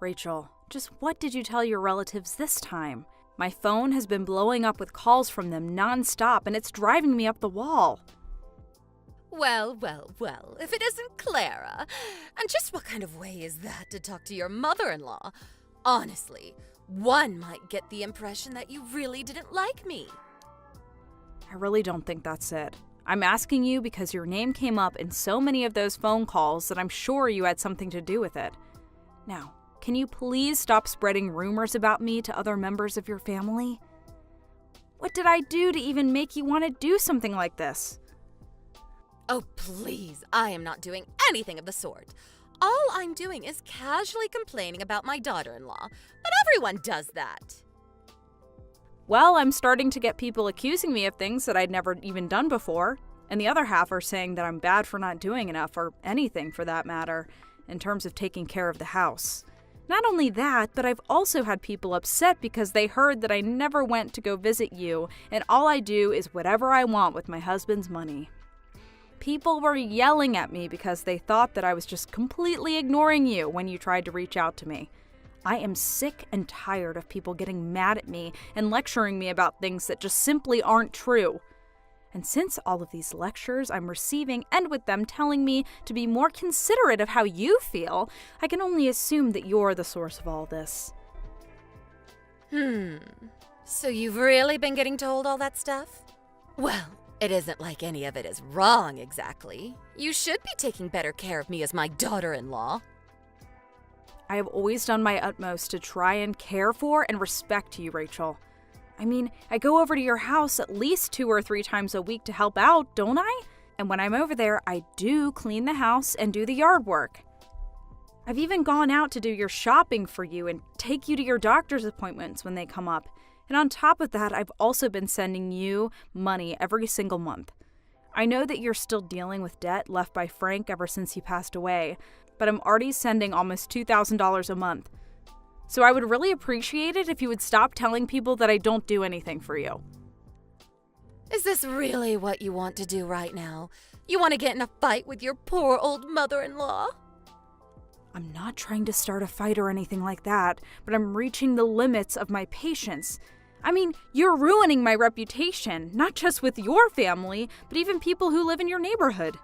Rachel, just what did you tell your relatives this time? My phone has been blowing up with calls from them nonstop, and it's driving me up the wall. Well, if it isn't Clara. And just what kind of way is that to talk to your mother-in-law? Honestly, one might get the impression that you really didn't like me. I really don't think that's it. I'm asking you because your name came up in so many of those phone calls that I'm sure you had something to do with it. Now, can you please stop spreading rumors about me to other members of your family? What did I do to even make you want to do something like this? Oh, please, I am not doing anything of the sort. All I'm doing is casually complaining about my daughter-in-law, but everyone does that. Well, I'm starting to get people accusing me of things that I'd never even done before, and the other half are saying that I'm bad for not doing enough, or anything for that matter, in terms of taking care of the house. Not only that, but I've also had people upset because they heard that I never went to go visit you, and all I do is whatever I want with my husband's money. People were yelling at me because they thought that I was just completely ignoring you when you tried to reach out to me. I am sick and tired of people getting mad at me and lecturing me about things that just simply aren't true. And since all of these lectures I'm receiving end with them telling me to be more considerate of how you feel, I can only assume that you're the source of all this. So you've really been getting told all that stuff? Well, it isn't like any of it is wrong exactly. You should be taking better care of me as my daughter-in-law. I have always done my utmost to try and care for and respect you, Rachel. I mean, I go over to your house at least 2 or 3 times a week to help out, don't I? And when I'm over there, I do clean the house and do the yard work. I've even gone out to do your shopping for you and take you to your doctor's appointments when they come up. And on top of that, I've also been sending you money every single month. I know that you're still dealing with debt left by Frank ever since he passed away, but I'm already sending almost $2,000 a month. So I would really appreciate it if you would stop telling people that I don't do anything for you. Is this really what you want to do right now? You want to get in a fight with your poor old mother-in-law? I'm not trying to start a fight or anything like that, but I'm reaching the limits of my patience. I mean, you're ruining my reputation, not just with your family, but even people who live in your neighborhood.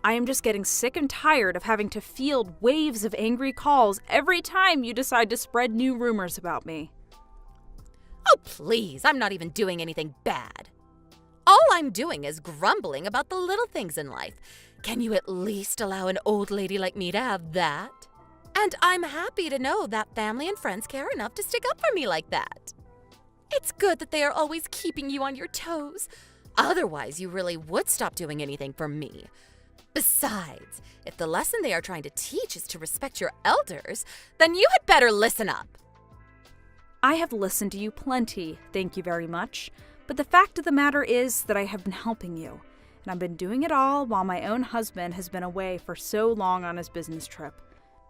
I am just getting sick and tired of having to field waves of angry calls every time you decide to spread new rumors about me. Oh, please, I'm not even doing anything bad. All I'm doing is grumbling about the little things in life. Can you at least allow an old lady like me to have that? And I'm happy to know that family and friends care enough to stick up for me like that. It's good that they are always keeping you on your toes. Otherwise, you really would stop doing anything for me. Besides, if the lesson they are trying to teach is to respect your elders, then you had better listen up. I have listened to you plenty, thank you very much. But the fact of the matter is that I have been helping you. And I've been doing it all while my own husband has been away for so long on his business trip.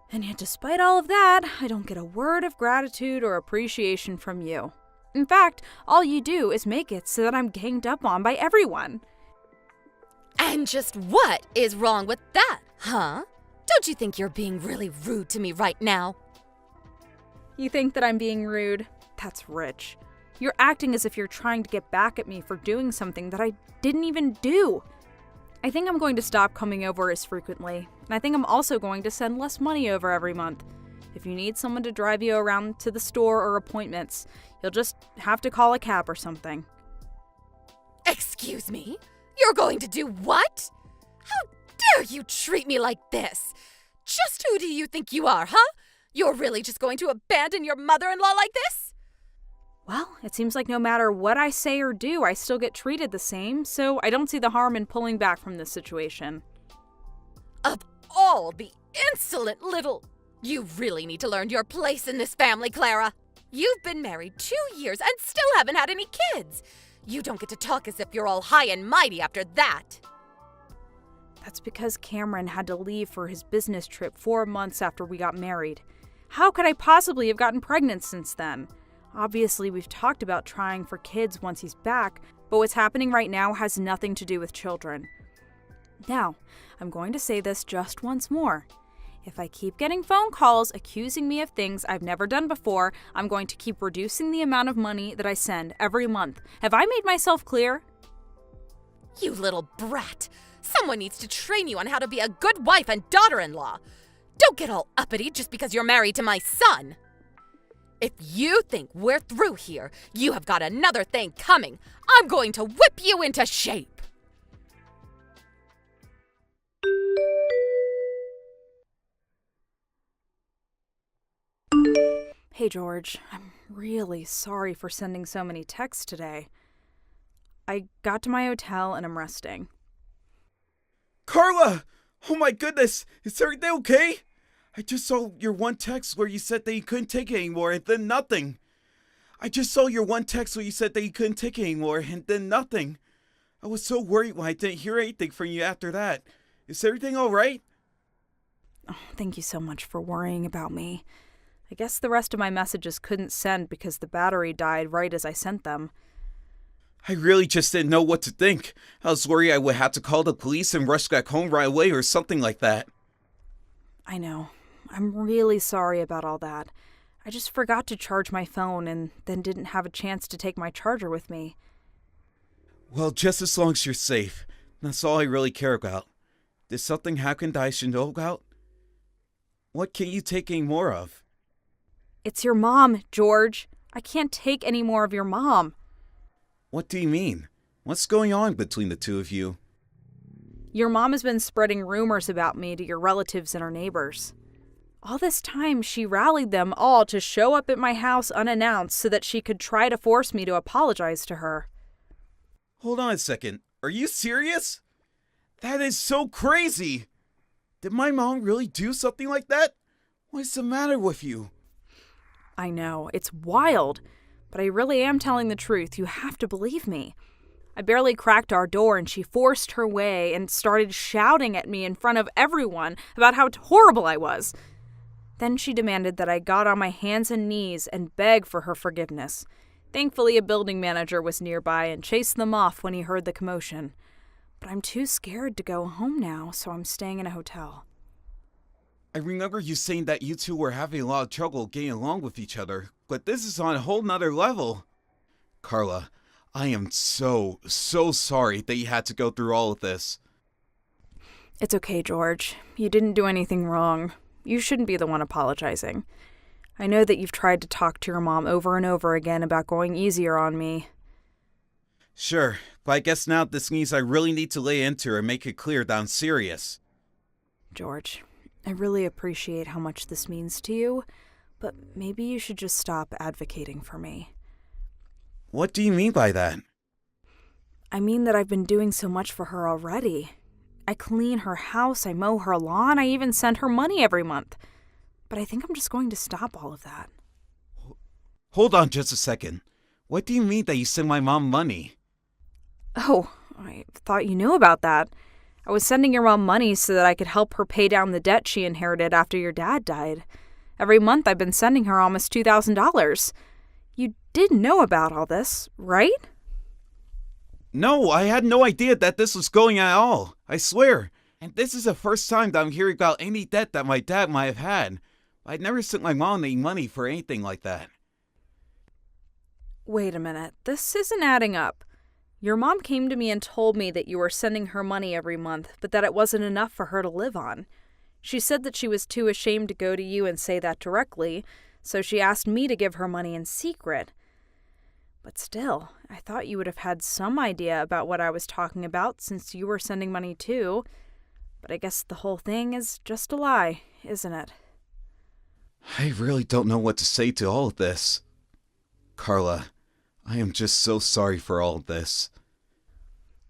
And yet despite all of that, I don't get a word of gratitude or appreciation from you. In fact, all you do is make it so that I'm ganged up on by everyone. And just what is wrong with that, huh? Don't you think you're being really rude to me right now? You think that I'm being rude? That's rich. You're acting as if you're trying to get back at me for doing something that I didn't even do. I think I'm going to stop coming over as frequently, and I think I'm also going to send less money over every month. If you need someone to drive you around to the store or appointments, you'll just have to call a cab or something. Excuse me? You're going to do what? How dare you treat me like this? Just who do you think you are, huh? You're really just going to abandon your mother-in-law like this? Well, it seems like no matter what I say or do, I still get treated the same, so I don't see the harm in pulling back from this situation. Of all the insolent little... You really need to learn your place in this family, Clara. You've been married 2 years and still haven't had any kids. You don't get to talk as if you're all high and mighty after that. That's because Cameron had to leave for his business trip 4 months after we got married. How could I possibly have gotten pregnant since then? Obviously, we've talked about trying for kids once he's back, but what's happening right now has nothing to do with children. Now, I'm going to say this just once more. If I keep getting phone calls accusing me of things I've never done before, I'm going to keep reducing the amount of money that I send every month. Have I made myself clear? You little brat! Someone needs to train you on how to be a good wife and daughter-in-law. Don't get all uppity just because you're married to my son. If you think we're through here, you have got another thing coming. I'm going to whip you into shape. Hey, George, I'm really sorry for sending so many texts today. I got to my hotel and I'm resting. Carla! Oh my goodness! Is everything okay? I just saw your one text where you said that you couldn't take it anymore and then nothing. I just saw your one text where you said that you couldn't take it anymore and then nothing. I was so worried when I didn't hear anything from you after that. Is everything alright? Oh, thank you so much for worrying about me. I guess the rest of my messages couldn't send because the battery died right as I sent them. I really just didn't know what to think. I was worried I would have to call the police and rush back home right away or something like that. I know. I'm really sorry about all that. I just forgot to charge my phone and then didn't have a chance to take my charger with me. Well, just as long as you're safe. That's all I really care about. Did something happen that I should know about? What can you take any more of? It's your mom, George. I can't take any more of your mom. What do you mean? What's going on between the two of you? Your mom has been spreading rumors about me to your relatives and her neighbors. All this time, she rallied them all to show up at my house unannounced so that she could try to force me to apologize to her. Hold on a second. Are you serious? That is so crazy! Did my mom really do something like that? What's the matter with you? I know, it's wild, but I really am telling the truth. You have to believe me. I barely cracked our door and she forced her way and started shouting at me in front of everyone about how horrible I was. Then she demanded that I got on my hands and knees and beg for her forgiveness. Thankfully, a building manager was nearby and chased them off when he heard the commotion. But I'm too scared to go home now, so I'm staying in a hotel. I remember you saying that you two were having a lot of trouble getting along with each other, but this is on a whole nother level. Carla, I am so sorry that you had to go through all of this. It's okay, George. You didn't do anything wrong. You shouldn't be the one apologizing. I know that you've tried to talk to your mom over and over again about going easier on me. Sure, but I guess now this means I really need to lay into her and make it clear that I'm serious. George, I really appreciate how much this means to you, but maybe you should just stop advocating for me. What do you mean by that? I mean that I've been doing so much for her already. I clean her house, I mow her lawn, I even send her money every month. But I think I'm just going to stop all of that. Hold on just a second. What do you mean that you send my mom money? Oh, I thought you knew about that. I was sending your mom money so that I could help her pay down the debt she inherited after your dad died. Every month I've been sending her almost $2,000. You did know about all this, right? No, I had no idea that this was going at all. I swear. And this is the first time that I'm hearing about any debt that my dad might have had. I'd never sent my mom any money for anything like that. Wait a minute. This isn't adding up. Your mom came to me and told me that you were sending her money every month, but that it wasn't enough for her to live on. She said that she was too ashamed to go to you and say that directly, so she asked me to give her money in secret. But still, I thought you would have had some idea about what I was talking about since you were sending money too. But I guess the whole thing is just a lie, isn't it? I really don't know what to say to all of this. Carla, I am just so sorry for all of this.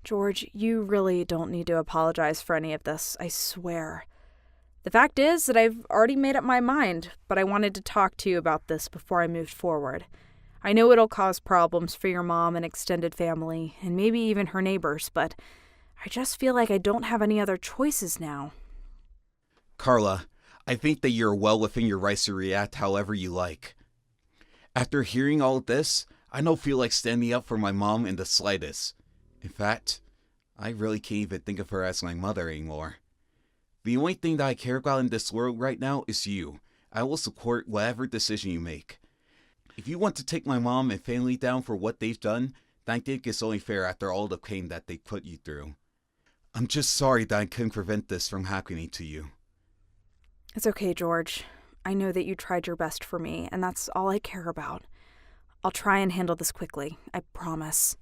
George, you really don't need to apologize for any of this, I swear. The fact is that I've already made up my mind, but I wanted to talk to you about this before I moved forward. I know it'll cause problems for your mom and extended family, and maybe even her neighbors, but I just feel like I don't have any other choices now. Carla, I think that you're well within your rights to react however you like. After hearing all of this, I don't feel like standing up for my mom in the slightest. In fact, I really can't even think of her as my mother anymore. The only thing that I care about in this world right now is you. I will support whatever decision you make. If you want to take my mom and family down for what they've done, then I think it's only fair after all the pain that they put you through. I'm just sorry that I couldn't prevent this from happening to you. It's okay, George. I know that you tried your best for me, and that's all I care about. I'll try and handle this quickly, I promise.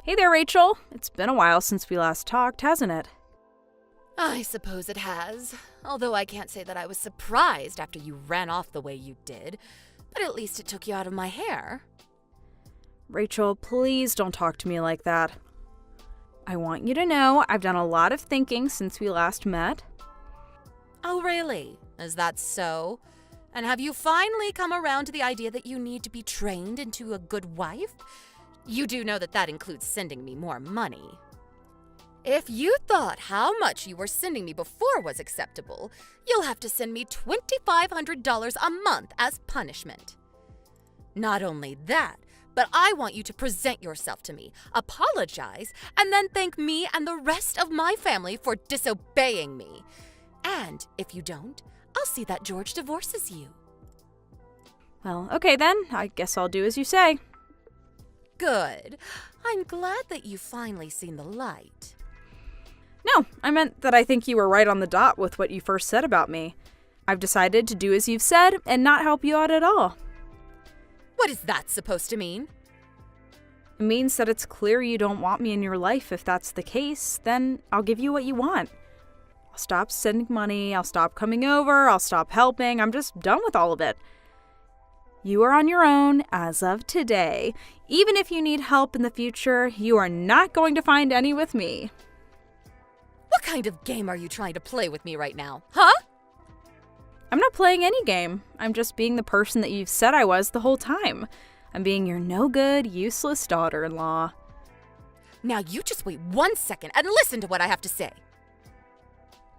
Hey there, Rachel. It's been a while since we last talked, hasn't it? I suppose it has. Although I can't say that I was surprised after you ran off the way you did. But at least it took you out of my hair. Rachel, please don't talk to me like that. I want you to know I've done a lot of thinking since we last met. Oh, really? Is that so? And have you finally come around to the idea that you need to be trained into a good wife? You do know that that includes sending me more money. If you thought how much you were sending me before was acceptable, you'll have to send me $2,500 a month as punishment. Not only that, but I want you to present yourself to me, apologize, and then thank me and the rest of my family for disobeying me. And if you don't, I'll see that George divorces you. Well, okay then. I guess I'll do as you say. Good. I'm glad that you've finally seen the light. No, I meant that I think you were right on the dot with what you first said about me. I've decided to do as you've said and not help you out at all. What is that supposed to mean? It means that it's clear you don't want me in your life. If that's the case, then I'll give you what you want. I'll stop sending money, I'll stop coming over, I'll stop helping. I'm just done with all of it. You are on your own as of today. Even if you need help in the future, you are not going to find any with me. What kind of game are you trying to play with me right now, huh? I'm not playing any game. I'm just being the person that you've said I was the whole time. I'm being your no-good, useless daughter-in-law. Now you just wait 1 second and listen to what I have to say.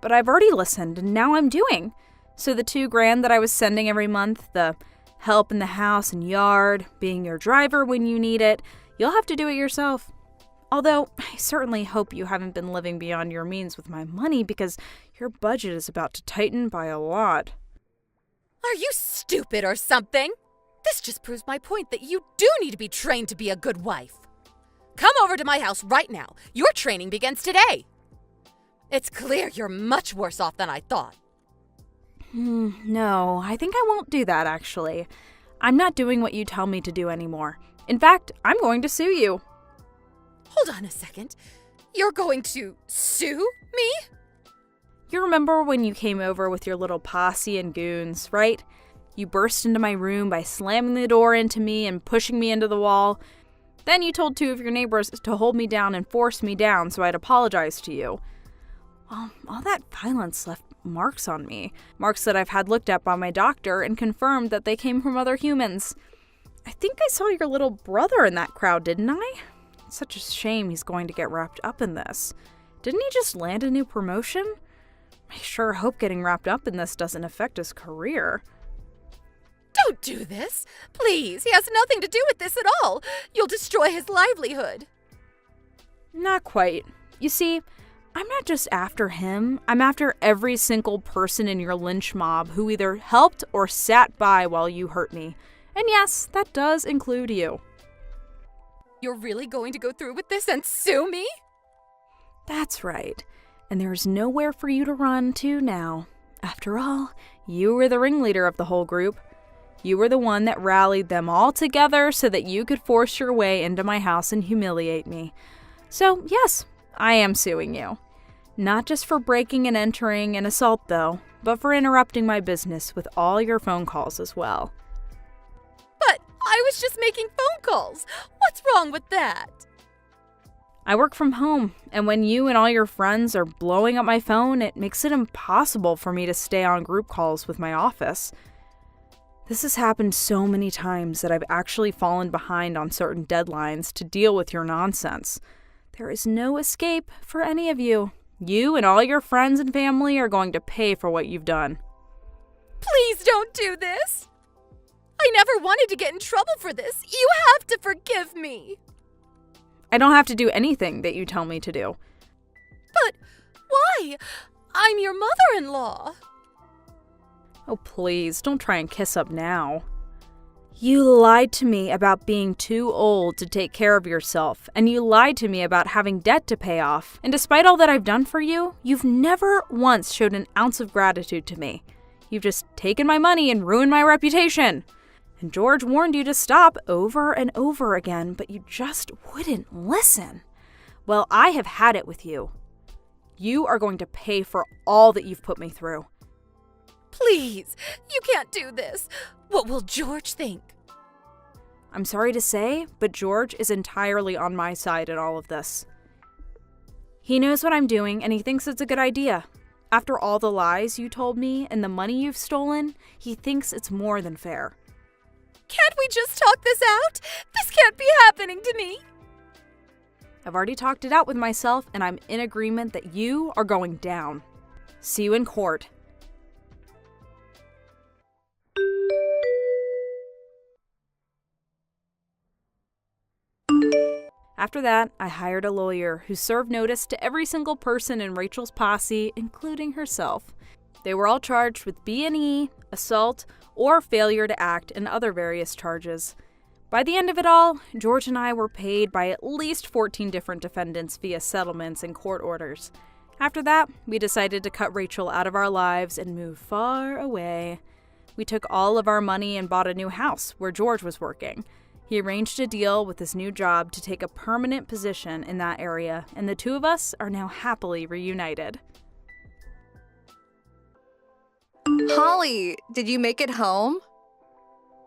But I've already listened, and now I'm doing. So the $2,000 that I was sending every month, the help in the house and yard, being your driver when you need it, you'll have to do it yourself. Although, I certainly hope you haven't been living beyond your means with my money because your budget is about to tighten by a lot. Are you stupid or something? This just proves my point that you do need to be trained to be a good wife. Come over to my house right now. Your training begins today. It's clear you're much worse off than I thought. No, I think I won't do that, actually. I'm not doing what you tell me to do anymore. In fact, I'm going to sue you. Hold on a second. You're going to sue me? You remember when you came over with your little posse and goons, right? You burst into my room by slamming the door into me and pushing me into the wall. Then you told 2 of your neighbors to hold me down and force me down so I'd apologize to you. Well, all that violence left marks on me. Marks that I've had looked at by my doctor and confirmed that they came from other humans. I think I saw your little brother in that crowd, didn't I? It's such a shame he's going to get wrapped up in this. Didn't he just land a new promotion? I sure hope getting wrapped up in this doesn't affect his career. Don't do this. Please, he has nothing to do with this at all. You'll destroy his livelihood. Not quite. You see, I'm not just after him. I'm after every single person in your lynch mob who either helped or sat by while you hurt me. And yes, that does include you. You're really going to go through with this and sue me? That's right. And there's nowhere for you to run to now. After all, you were the ringleader of the whole group. You were the one that rallied them all together so that you could force your way into my house and humiliate me. So, yes, I am suing you. Not just for breaking and entering an assault, though, but for interrupting my business with all your phone calls as well. But I was just making phone calls. What's wrong with that? I work from home, and when you and all your friends are blowing up my phone, it makes it impossible for me to stay on group calls with my office. This has happened so many times that I've actually fallen behind on certain deadlines to deal with your nonsense. There is no escape for any of you. You and all your friends and family are going to pay for what you've done. Please don't do this. I never wanted to get in trouble for this. You have to forgive me. I don't have to do anything that you tell me to do. But why? I'm your mother-in-law. Oh, please, don't try and kiss up now. You lied to me about being too old to take care of yourself, and you lied to me about having debt to pay off. And despite all that I've done for you, you've never once showed an ounce of gratitude to me. You've just taken my money and ruined my reputation. And George warned you to stop over and over again, but you just wouldn't listen. Well, I have had it with you. You are going to pay for all that you've put me through. Please, you can't do this. What will George think? I'm sorry to say, but George is entirely on my side in all of this. He knows what I'm doing, and he thinks it's a good idea. After all the lies you told me and the money you've stolen, he thinks it's more than fair. Can't we just talk this out? This can't be happening to me. I've already talked it out with myself, and I'm in agreement that you are going down. See you in court. After that, I hired a lawyer who served notice to every single person in Rachel's posse, including herself. They were all charged with B&E, assault, or failure to act, and other various charges. By the end of it all, George and I were paid by at least 14 different defendants via settlements and court orders. After that, we decided to cut Rachel out of our lives and move far away. We took all of our money and bought a new house where George was working. He arranged a deal with his new job to take a permanent position in that area, and the two of us are now happily reunited. Holly, did you make it home?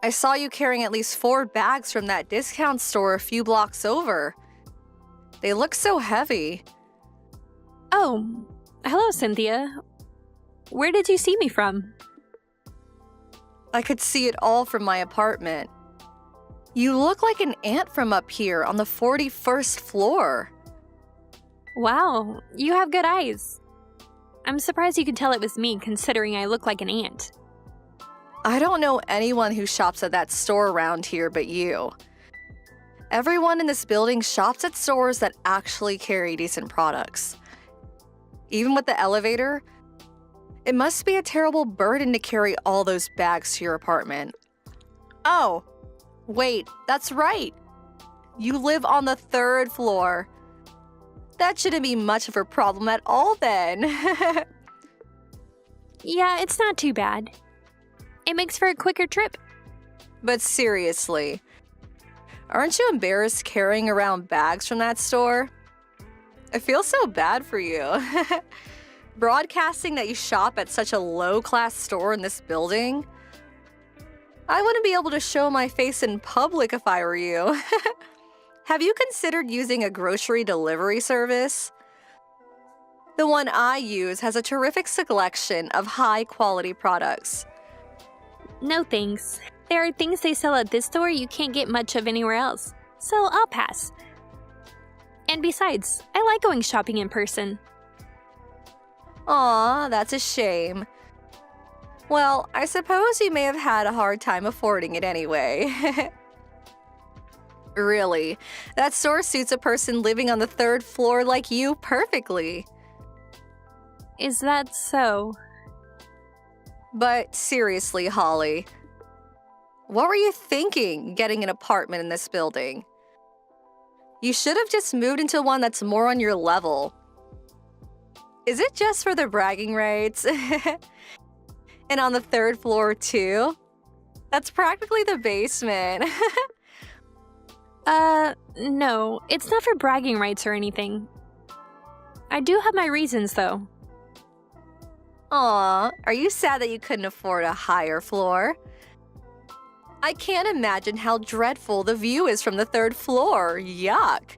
I saw you carrying at least 4 bags from that discount store a few blocks over. They look so heavy. Oh, hello, Cynthia. Where did you see me from? I could see it all from my apartment. You look like an ant from up here on the 41st floor. Wow, you have good eyes. I'm surprised you could tell it was me, considering I look like an ant. I don't know anyone who shops at that store around here but you. Everyone in this building shops at stores that actually carry decent products. Even with the elevator, it must be a terrible burden to carry all those bags to your apartment. Oh, wait, that's right. You live on the 3rd floor. That shouldn't be much of a problem at all then. Yeah, it's not too bad. It makes for a quicker trip. But seriously, aren't you embarrassed carrying around bags from that store? I feel so bad for you. Broadcasting that you shop at such a low-class store in this building? I wouldn't be able to show my face in public if I were you. Have you considered using a grocery delivery service? The one I use has a terrific selection of high-quality products. No thanks. There are things they sell at this store you can't get much of anywhere else, so I'll pass. And besides, I like going shopping in person. Aw, that's a shame. Well, I suppose you may have had a hard time affording it anyway. Really, that store suits a person living on the 3rd floor like you perfectly. Is that so? But seriously, Holly, what were you thinking getting an apartment in this building? You should have just moved into one that's more on your level. Is it just for the bragging rights? And on the 3rd floor, too? That's practically the basement. No, it's not for bragging rights or anything. I do have my reasons, though. Aw, are you sad that you couldn't afford a higher floor? I can't imagine how dreadful the view is from the 3rd floor. Yuck.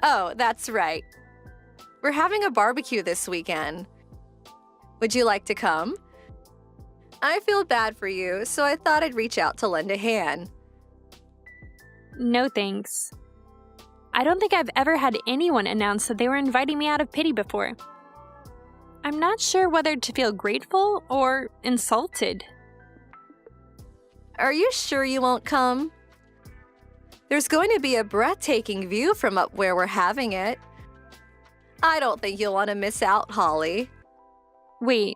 Oh, that's right. We're having a barbecue this weekend. Would you like to come? I feel bad for you, so I thought I'd reach out to lend a hand. No thanks. I don't think I've ever had anyone announce that they were inviting me out of pity before. I'm not sure whether to feel grateful or insulted. Are you sure you won't come? There's going to be a breathtaking view from up where we're having it. I don't think you'll want to miss out, Holly. Wait,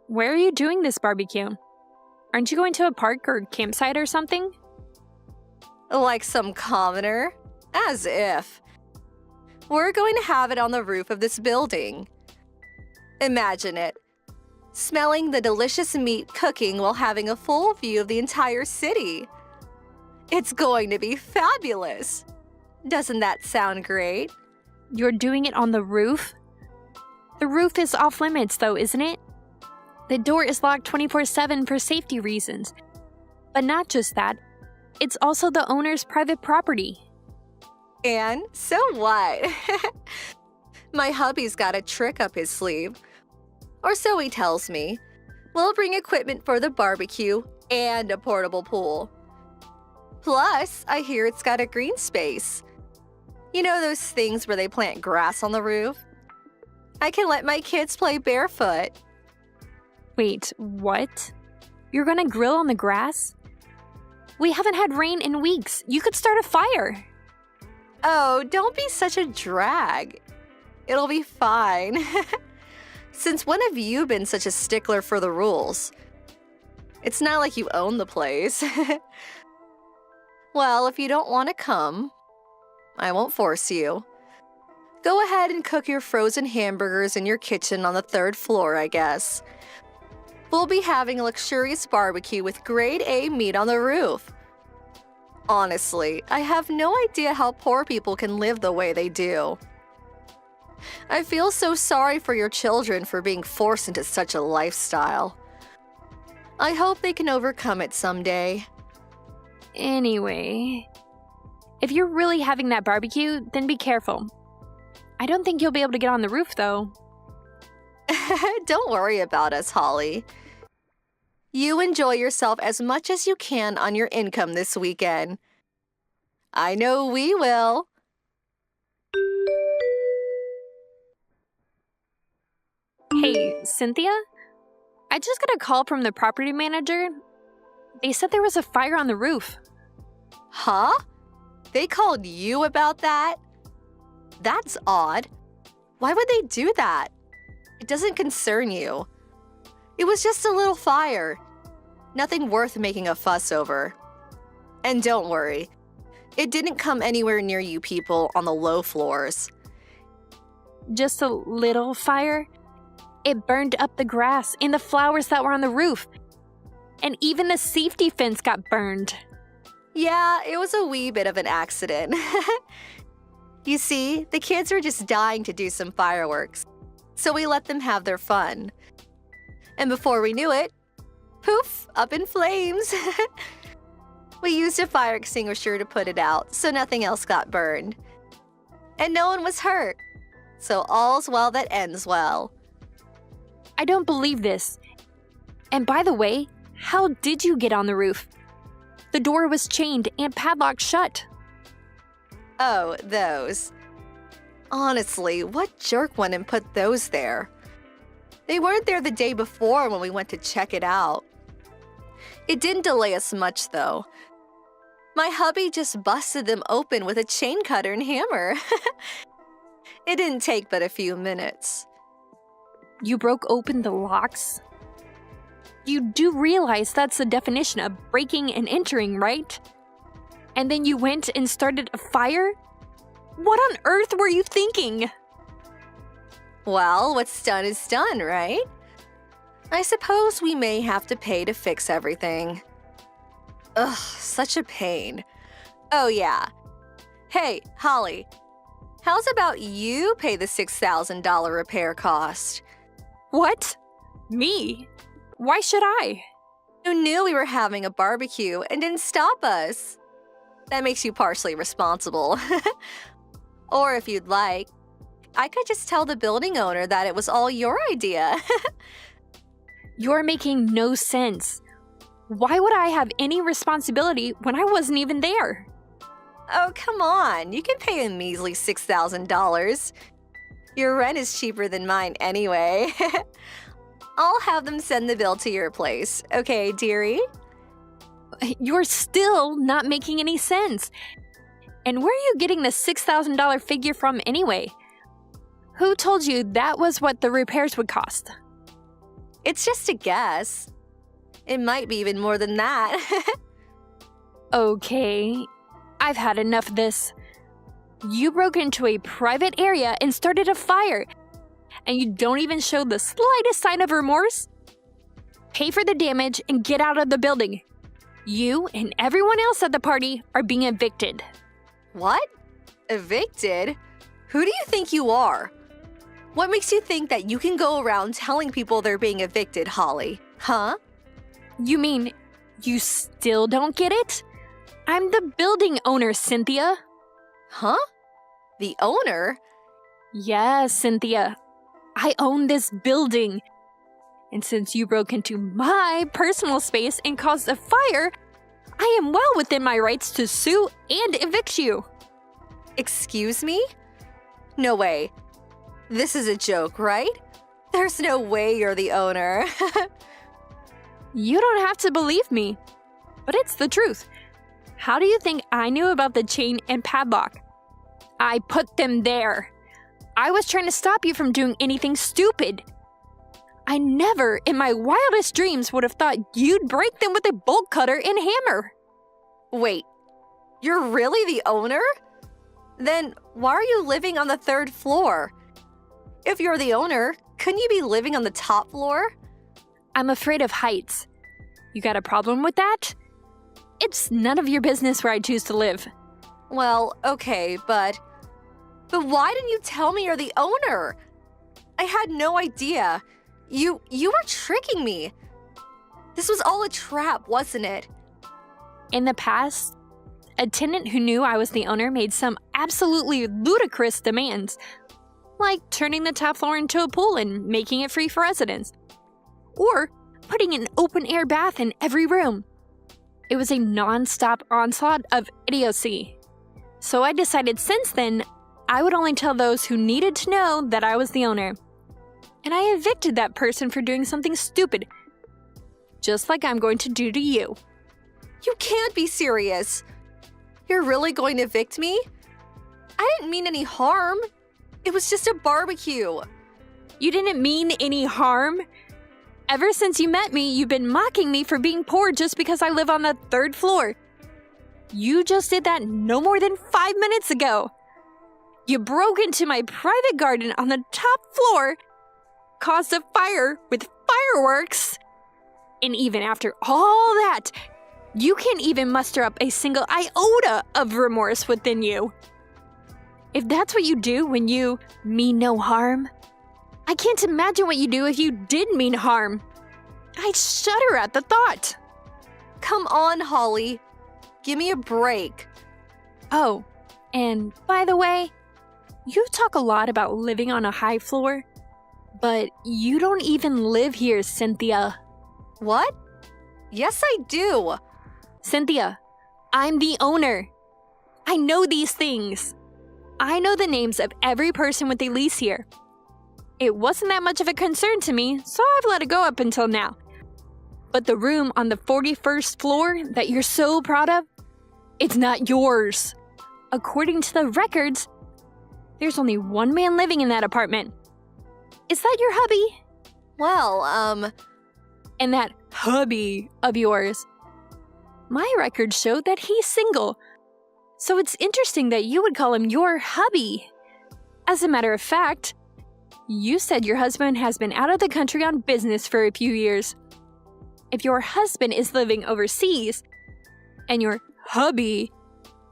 where are you doing this barbecue? Aren't you going to a park or campsite or something? Like some commoner? As if. We're going to have it on the roof of this building. Imagine it. Smelling the delicious meat cooking while having a full view of the entire city. It's going to be fabulous. Doesn't that sound great? You're doing it on the roof? The roof is off limits though, isn't it? The door is locked 24/7 for safety reasons. But not just that, it's also the owner's private property. And so what? My hubby's got a trick up his sleeve. Or so he tells me. We'll bring equipment for the barbecue and a portable pool. Plus, I hear it's got a green space. You know those things where they plant grass on the roof? I can let my kids play barefoot. Wait, what? You're gonna grill on the grass? We haven't had rain in weeks. You could start a fire. Oh, don't be such a drag. It'll be fine. Since when have you been such a stickler for the rules? It's not like you own the place. Well, if you don't want to come, I won't force you. Go ahead and cook your frozen hamburgers in your kitchen on the 3rd floor, I guess. We'll be having a luxurious barbecue with grade A meat on the roof. Honestly, I have no idea how poor people can live the way they do. I feel so sorry for your children for being forced into such a lifestyle. I hope they can overcome it someday. Anyway, if you're really having that barbecue, then be careful. I don't think you'll be able to get on the roof, though. Don't worry about us, Holly. You enjoy yourself as much as you can on your income this weekend. I know we will. Hey, Cynthia? I just got a call from the property manager. They said there was a fire on the roof. Huh? They called you about that? That's odd. Why would they do that? It doesn't concern you. It was just a little fire. Nothing worth making a fuss over. And don't worry, it didn't come anywhere near you people on the low floors. Just a little fire? It burned up the grass and the flowers that were on the roof. And even the safety fence got burned. Yeah, it was a wee bit of an accident. You see, the kids were just dying to do some fireworks, so we let them have their fun. And before we knew it, poof, up in flames. We used a fire extinguisher to put it out, so nothing else got burned. And no one was hurt, so all's well that ends well. I don't believe this. And by the way, how did you get on the roof? The door was chained and padlocked shut. Oh, those. Honestly, what jerk went and put those there? They weren't there the day before when we went to check it out. It didn't delay us much, though. My hubby just busted them open with a chain cutter and hammer. It didn't take but a few minutes. You broke open the locks? You do realize that's the definition of breaking and entering, right? And then you went and started a fire? What on earth were you thinking? Well, what's done is done, right? I suppose we may have to pay to fix everything. Ugh, such a pain. Oh, yeah. Hey, Holly, how's about you pay the $6,000 repair cost? What? Me? Why should I? You knew we were having a barbecue and didn't stop us. That makes you partially responsible. Or if you'd like, I could just tell the building owner that it was all your idea. You're making no sense. Why would I have any responsibility when I wasn't even there? Oh, come on. You can pay a measly $6,000. Your rent is cheaper than mine anyway. I'll have them send the bill to your place, okay, dearie? You're still not making any sense. And where are you getting the $6,000 figure from anyway? Who told you that was what the repairs would cost? It's just a guess. It might be even more than that. Okay, I've had enough of this. You broke into a private area and started a fire, and you don't even show the slightest sign of remorse? Pay for the damage and get out of the building. You and everyone else at the party are being evicted. What? Evicted? Who do you think you are? What makes you think that you can go around telling people they're being evicted, Holly? Huh? You mean you still don't get it? I'm the building owner, Cynthia. Huh? The owner? Yes, Cynthia. I own this building. And since you broke into my personal space and caused a fire, I am well within my rights to sue and evict you. Excuse me? No way. This is a joke, right? There's no way you're the owner. You don't have to believe me, but it's the truth. How do you think I knew about the chain and padlock? I put them there. I was trying to stop you from doing anything stupid. I never, in my wildest dreams, would have thought you'd break them with a bolt cutter and hammer. Wait, you're really the owner? Then why are you living on the 3rd floor? If you're the owner, couldn't you be living on the top floor? I'm afraid of heights. You got a problem with that? It's none of your business where I choose to live. Well, okay, but why didn't you tell me you're the owner? I had no idea. You were tricking me. This was all a trap, wasn't it? In the past, a tenant who knew I was the owner made some absolutely ludicrous demands, like turning the top floor into a pool and making it free for residents, or putting an open-air bath in every room. It was a non-stop onslaught of idiocy. So I decided since then, I would only tell those who needed to know that I was the owner. And I evicted that person for doing something stupid, just like I'm going to do to you. You can't be serious. You're really going to evict me? I didn't mean any harm. It was just a barbecue. You didn't mean any harm. Ever since you met me, you've been mocking me for being poor just because I live on the 3rd floor. You just did that no more than 5 minutes ago. You broke into my private garden on the top floor, caused a fire with fireworks, and even after all that, you can't even muster up a single iota of remorse within you. If that's what you do when you mean no harm, I can't imagine what you do if you did mean harm. I shudder at the thought. Come on, Holly. Give me a break. Oh, and by the way, you talk a lot about living on a high floor, but you don't even live here, Cynthia. What? Yes, I do. Cynthia, I'm the owner. I know these things. I know the names of every person with a lease here. It wasn't that much of a concern to me, so I've let it go up until now. But the room on the 41st floor that you're so proud of, it's not yours. According to the records, there's only one man living in that apartment. Is that your hubby? Well, And that hubby of yours, my records show that he's single. So it's interesting that you would call him your hubby. As a matter of fact, you said your husband has been out of the country on business for a few years. If your husband is living overseas, and your hubby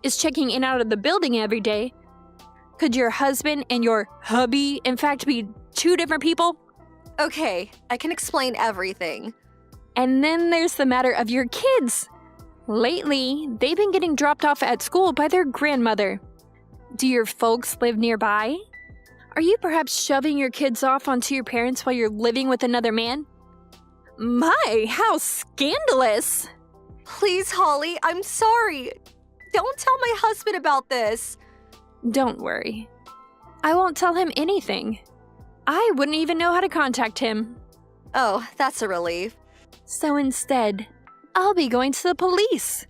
is checking in and out of the building every day, could your husband and your hubby in fact be two different people? okay, I can explain everything. And then there's the matter of your kids. Lately, they've been getting dropped off at school by their grandmother. Do your folks live nearby? Are you perhaps shoving your kids off onto your parents while you're living with another man? My, how scandalous! Please, Holly, I'm sorry. Don't tell my husband about this. Don't worry. I won't tell him anything. I wouldn't even know how to contact him. Oh, that's a relief. So instead, I'll be going to the police,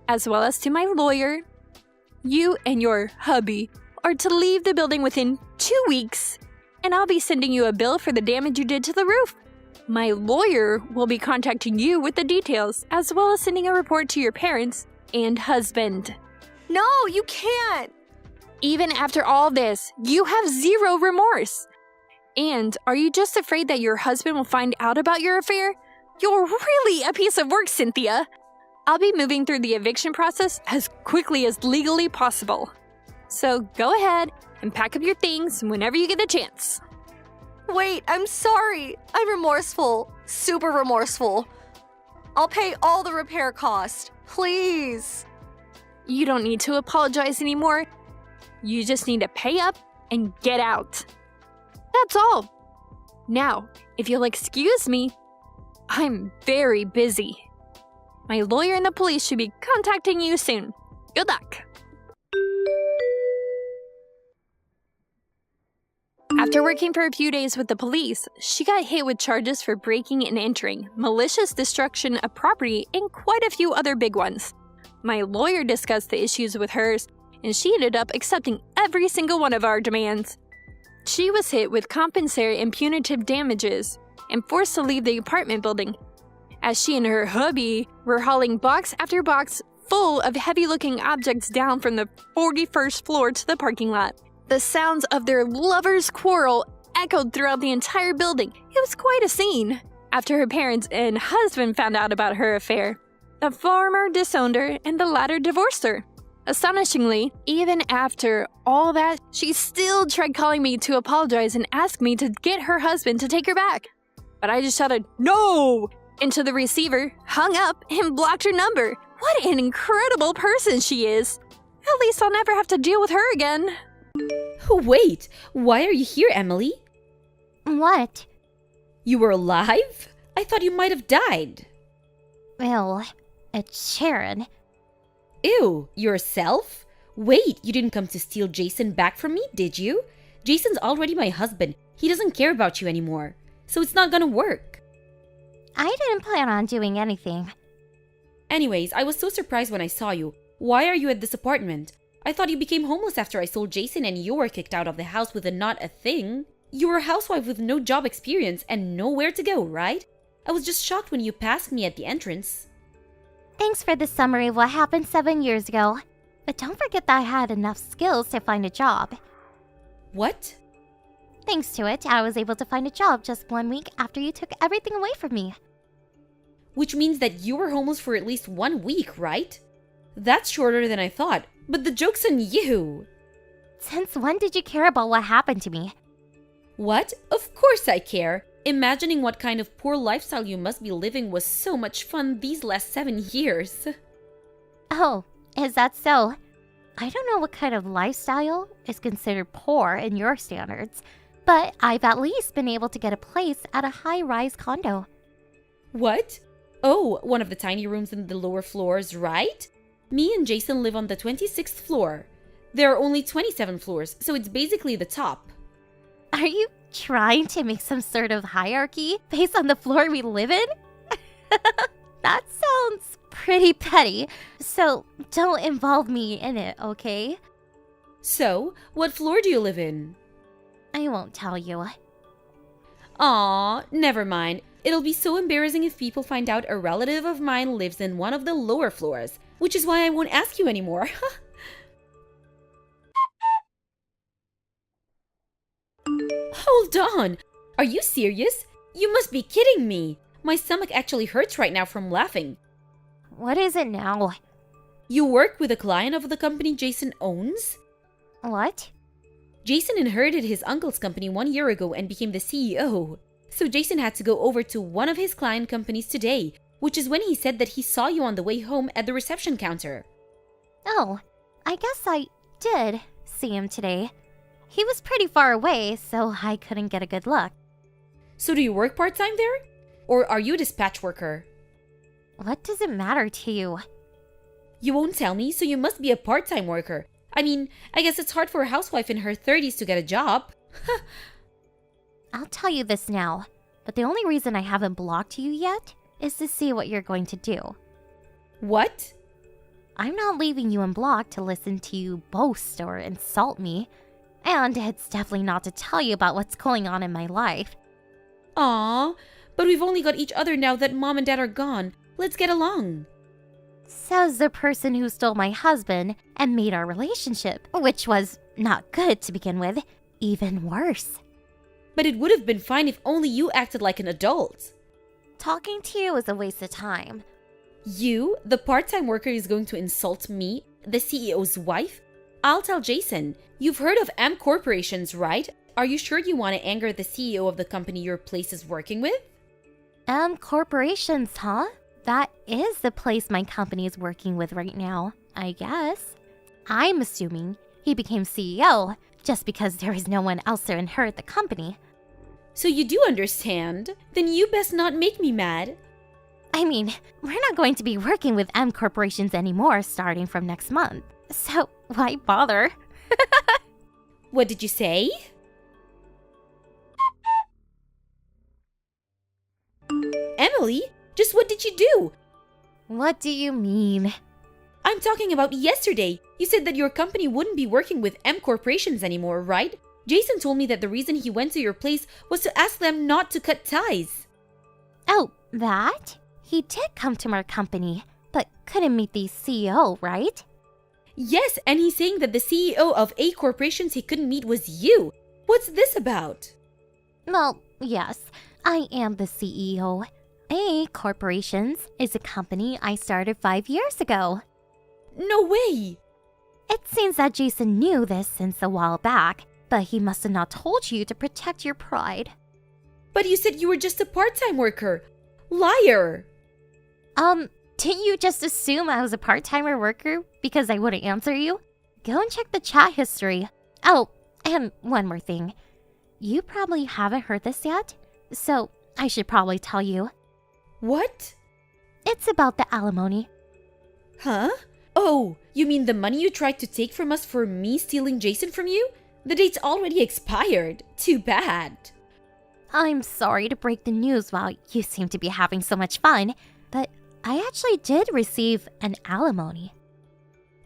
as well as to my lawyer. You and your hubby are to leave the building within 2 weeks, and I'll be sending you a bill for the damage you did to the roof. My lawyer will be contacting you with the details, as well as sending a report to your parents and husband. No, you can't. Even after all this, you have zero remorse. And are you just afraid that your husband will find out about your affair? You're really a piece of work, Cynthia. I'll be moving through the eviction process as quickly as legally possible. So go ahead and pack up your things whenever you get the chance. Wait, I'm sorry. I'm remorseful. Super remorseful. I'll pay all the repair cost. Please. You don't need to apologize anymore. You just need to pay up and get out. That's all. Now, if you'll excuse me, I'm very busy. My lawyer and the police should be contacting you soon. Good luck. After working for a few days with the police, she got hit with charges for breaking and entering, malicious destruction of property, and quite a few other big ones. My lawyer discussed the issues with hers, and she ended up accepting every single one of our demands. She was hit with compensatory and punitive damages and forced to leave the apartment building, as she and her hubby were hauling box after box full of heavy-looking objects down from the 41st floor to the parking lot. The sounds of their lovers' quarrel echoed throughout the entire building. It was quite a scene. After her parents and husband found out about her affair, the former disowned her and the latter divorced her. Astonishingly, even after all that, she still tried calling me to apologize and ask me to get her husband to take her back. But I just shouted, "No!" into the receiver, hung up, and blocked her number. What an incredible person she is. At least I'll never have to deal with her again. Wait, why are you here, Emily? What? You were alive? I thought you might have died. Well, it's Sharon. Ew, yourself? Wait, you didn't come to steal Jason back from me, did you? Jason's already my husband. He doesn't care about you anymore. So it's not gonna work. I didn't plan on doing anything. Anyways, I was so surprised when I saw you. Why are you at this apartment? I thought you became homeless after I sold Jason and you were kicked out of the house with a not a thing. You were a housewife with no job experience and nowhere to go, right? I was just shocked when you passed me at the entrance. Thanks for the summary of what happened 7 years ago. But don't forget that I had enough skills to find a job. What? Thanks to it, I was able to find a job just 1 week after you took everything away from me. Which means that you were homeless for at least 1 week, right? That's shorter than I thought, but the joke's on you! Since when did you care about what happened to me? What? Of course I care! Imagining what kind of poor lifestyle you must be living was so much fun these last 7 years. Oh, is that so? I don't know what kind of lifestyle is considered poor in your standards, but I've at least been able to get a place at a high-rise condo. What? Oh, one of the tiny rooms in the lower floors, right? Me and Jason live on the 26th floor. There are only 27 floors, so it's basically the top. Are you trying to make some sort of hierarchy based on the floor we live in? That sounds pretty petty, so don't involve me in it, okay? So, what floor do you live in? I won't tell you. Aw, never mind. It'll be so embarrassing if people find out a relative of mine lives in one of the lower floors, which is why I won't ask you anymore. Hold on! Are you serious? You must be kidding me! My stomach actually hurts right now from laughing. What is it now? You work with a client of the company Jason owns? What? Jason inherited his uncle's company 1 year ago and became the CEO. So Jason had to go over to one of his client companies today, which is when he said that he saw you on the way home at the reception counter. Oh, I guess I did see him today. He was pretty far away, so I couldn't get a good look. So do you work part-time there? Or are you a dispatch worker? What does it matter to you? You won't tell me, so you must be a part-time worker. I mean, I guess it's hard for a housewife in her 30s to get a job. I'll tell you this now, but the only reason I haven't blocked you yet is to see what you're going to do. What? I'm not leaving you unblocked to listen to you boast or insult me. And it's definitely not to tell you about what's going on in my life. Aw, but we've only got each other now that Mom and Dad are gone. Let's get along. Says the person who stole my husband and made our relationship, which was not good to begin with, even worse. But it would have been fine if only you acted like an adult. Talking to you is a waste of time. You, the part-time worker, is going to insult me, the CEO's wife? I'll tell Jason. You've heard of M Corporations, right? Are you sure you want to anger the CEO of the company your place is working with? M Corporations, huh? That is the place my company is working with right now, I guess. I'm assuming he became CEO just because there is no one else to inherit the company. So you do understand? Then you best not make me mad. I mean, we're not going to be working with M Corporations anymore starting from next month. So why bother? What did you say? Emily, just what did you do? What do you mean? I'm talking about yesterday. You said that your company wouldn't be working with M Corporations anymore, right? Jason told me that the reason he went to your place was to ask them not to cut ties. Oh, that? He did come to our company, but couldn't meet the CEO, right? Yes, and he's saying that the CEO of A Corporations he couldn't meet was you. What's this about? Well, yes, I am the CEO. A Corporations is a company I started 5 years ago. No way! It seems that Jason knew this since a while back, but he must have not told you to protect your pride. But you said you were just a part-time worker. Liar! Didn't you just assume I was a part-timer worker because I wouldn't answer you? Go and check the chat history. Oh, and one more thing. You probably haven't heard this yet, so I should probably tell you. What? It's about the alimony. Huh? Oh, you mean the money you tried to take from us for me stealing Jason from you? The date's already expired. Too bad. I'm sorry to break the news while you seem to be having so much fun, but I actually did receive an alimony.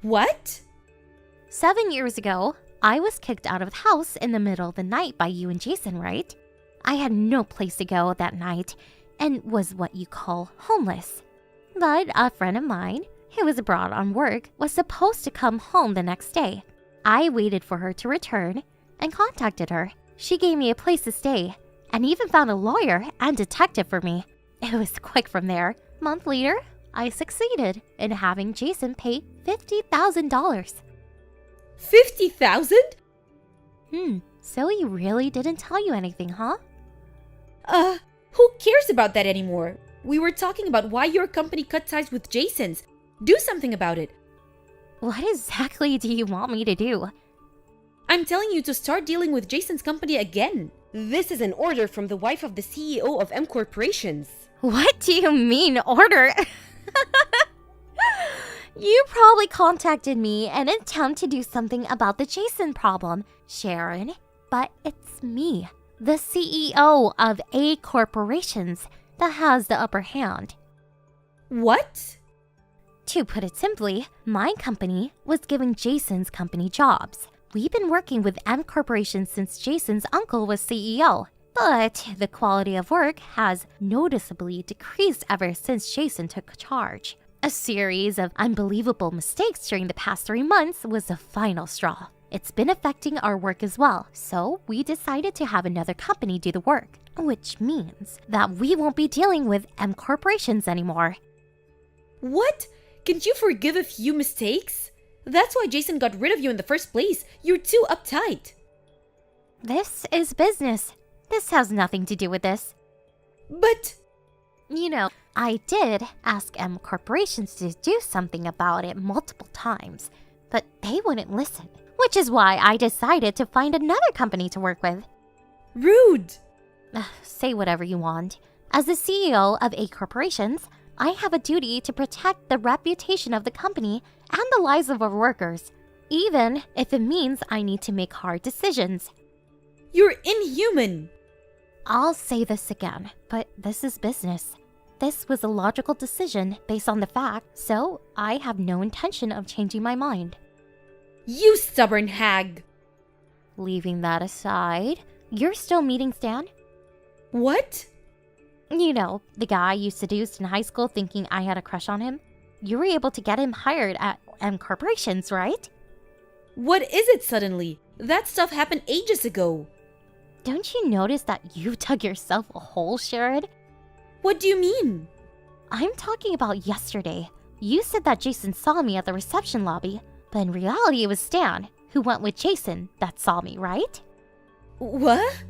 What? 7 years ago, I was kicked out of the house in the middle of the night by you and Jason, right? I had no place to go that night and was what you call homeless. But a friend of mine, who was abroad on work, was supposed to come home the next day. I waited for her to return and contacted her. She gave me a place to stay and even found a lawyer and detective for me. It was quick from there. A month later, I succeeded in having Jason pay $50,000. 50,000? So he really didn't tell you anything, huh? Who cares about that anymore? We were talking about why your company cut ties with Jason's. Do something about it. What exactly do you want me to do? I'm telling you to start dealing with Jason's company again. This is an order from the wife of the CEO of M Corporations. What do you mean, order? You probably contacted me in an attempt to do something about the Jason problem, Sharon. But it's me, the CEO of A Corporations, that has the upper hand. What? To put it simply, my company was giving Jason's company jobs. We've been working with M Corporation since Jason's uncle was CEO, but the quality of work has noticeably decreased ever since Jason took charge. A series of unbelievable mistakes during the past 3 months was the final straw. It's been affecting our work as well, so we decided to have another company do the work, which means that we won't be dealing with M Corporations anymore. What? Can't you forgive a few mistakes? That's why Jason got rid of you in the first place. You're too uptight. This is business. This has nothing to do with this. But... You know, I did ask M Corporations to do something about it multiple times, but they wouldn't listen, which is why I decided to find another company to work with. Rude! Say whatever you want. As the CEO of A Corporations, I have a duty to protect the reputation of the company and the lives of our workers, even if it means I need to make hard decisions. You're inhuman! I'll say this again, but this is business. This was a logical decision based on the fact, so I have no intention of changing my mind. You stubborn hag! Leaving that aside, you're still meeting Stan? What? You know, the guy you seduced in high school thinking I had a crush on him? You were able to get him hired at M Corporations, right? What is it suddenly? That stuff happened ages ago. Don't you notice that you dug yourself a hole, Sharon? What do you mean? I'm talking about yesterday. You said that Jason saw me at the reception lobby, but in reality it was Stan, who went with Jason, that saw me, right? What?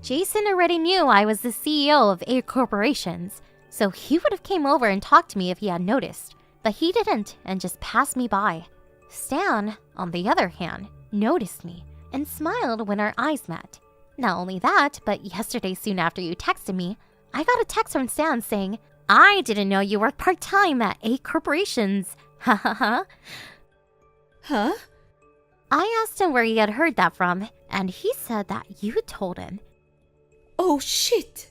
Jason already knew I was the CEO of A Corporations, so he would have came over and talked to me if he had noticed, but he didn't and just passed me by. Stan, on the other hand, noticed me and smiled when our eyes met. Not only that, but yesterday soon after you texted me, I got a text from Stan saying, I didn't know you worked part-time at A Corporations. Ha ha ha. Huh? I asked him where he had heard that from, and he said that you told him. Oh shit!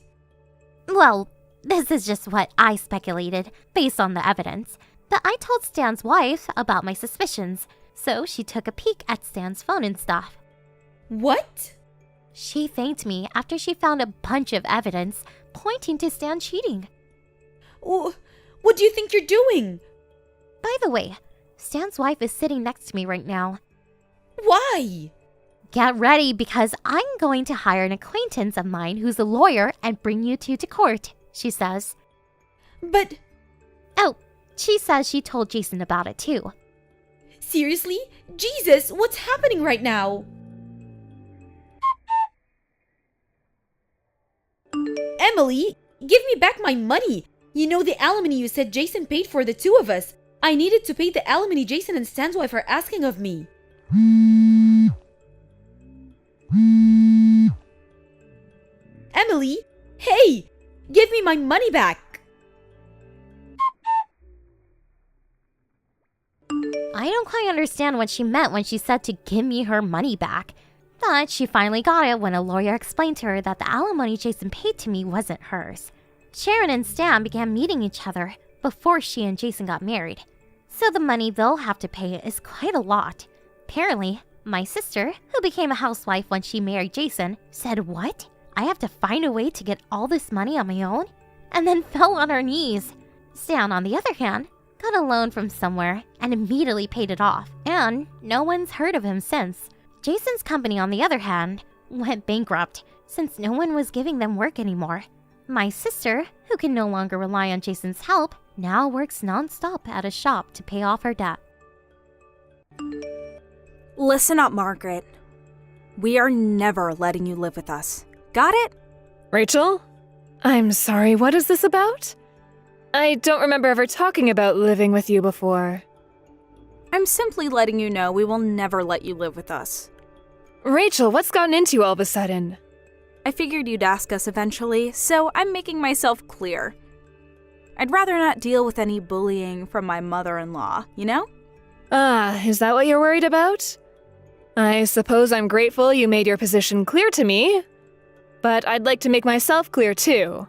Well, this is just what I speculated, based on the evidence. But I told Stan's wife about my suspicions, so she took a peek at Stan's phone and stuff. What? She thanked me after she found a bunch of evidence pointing to Stan cheating. Oh, what do you think you're doing? By the way, Stan's wife is sitting next to me right now. Why? Get ready because I'm going to hire an acquaintance of mine who's a lawyer and bring you two to court, she says. But... Oh, she says she told Jason about it too. Seriously? Jesus, what's happening right now? Emily, give me back my money. You know the alimony you said Jason paid for the two of us. I needed to pay the alimony Jason and Stan's wife are asking of me. Emily, hey! Give me my money back! I don't quite understand what she meant when she said to give me her money back. But she finally got it when a lawyer explained to her that the alimony Jason paid to me wasn't hers. Sharon and Stan began meeting each other before she and Jason got married. So the money they'll have to pay is quite a lot. Apparently, my sister, who became a housewife when she married Jason, said, "What? I have to find a way to get all this money on my own?" And then fell on her knees. Stan, on the other hand, got a loan from somewhere and immediately paid it off, and no one's heard of him since. Jason's company, on the other hand, went bankrupt since no one was giving them work anymore. My sister, who can no longer rely on Jason's help, now works non-stop at a shop to pay off her debt. Listen up, Margaret. We are never letting you live with us. Got it? Rachel? I'm sorry, what is this about? I don't remember ever talking about living with you before. I'm simply letting you know we will never let you live with us. Rachel, what's gotten into you all of a sudden? I figured you'd ask us eventually, so I'm making myself clear. I'd rather not deal with any bullying from my mother-in-law, you know? Ah, is that what you're worried about? I suppose I'm grateful you made your position clear to me, but I'd like to make myself clear too.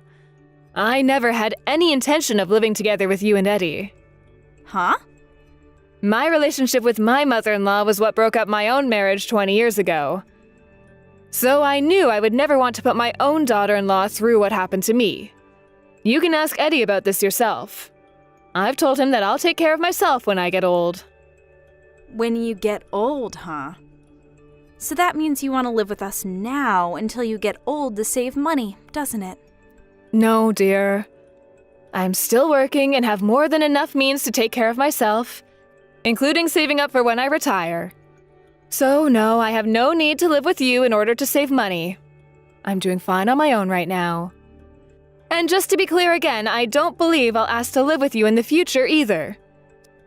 I never had any intention of living together with you and Eddie. Huh? My relationship with my mother-in-law was what broke up my own marriage 20 years ago. So I knew I would never want to put my own daughter-in-law through what happened to me. You can ask Eddie about this yourself. I've told him that I'll take care of myself when I get old. When you get old, huh? So that means you want to live with us now until you get old to save money, doesn't it? No, dear. I'm still working and have more than enough means to take care of myself, including saving up for when I retire. So no, I have no need to live with you in order to save money. I'm doing fine on my own right now. And just to be clear again, I don't believe I'll ask to live with you in the future either.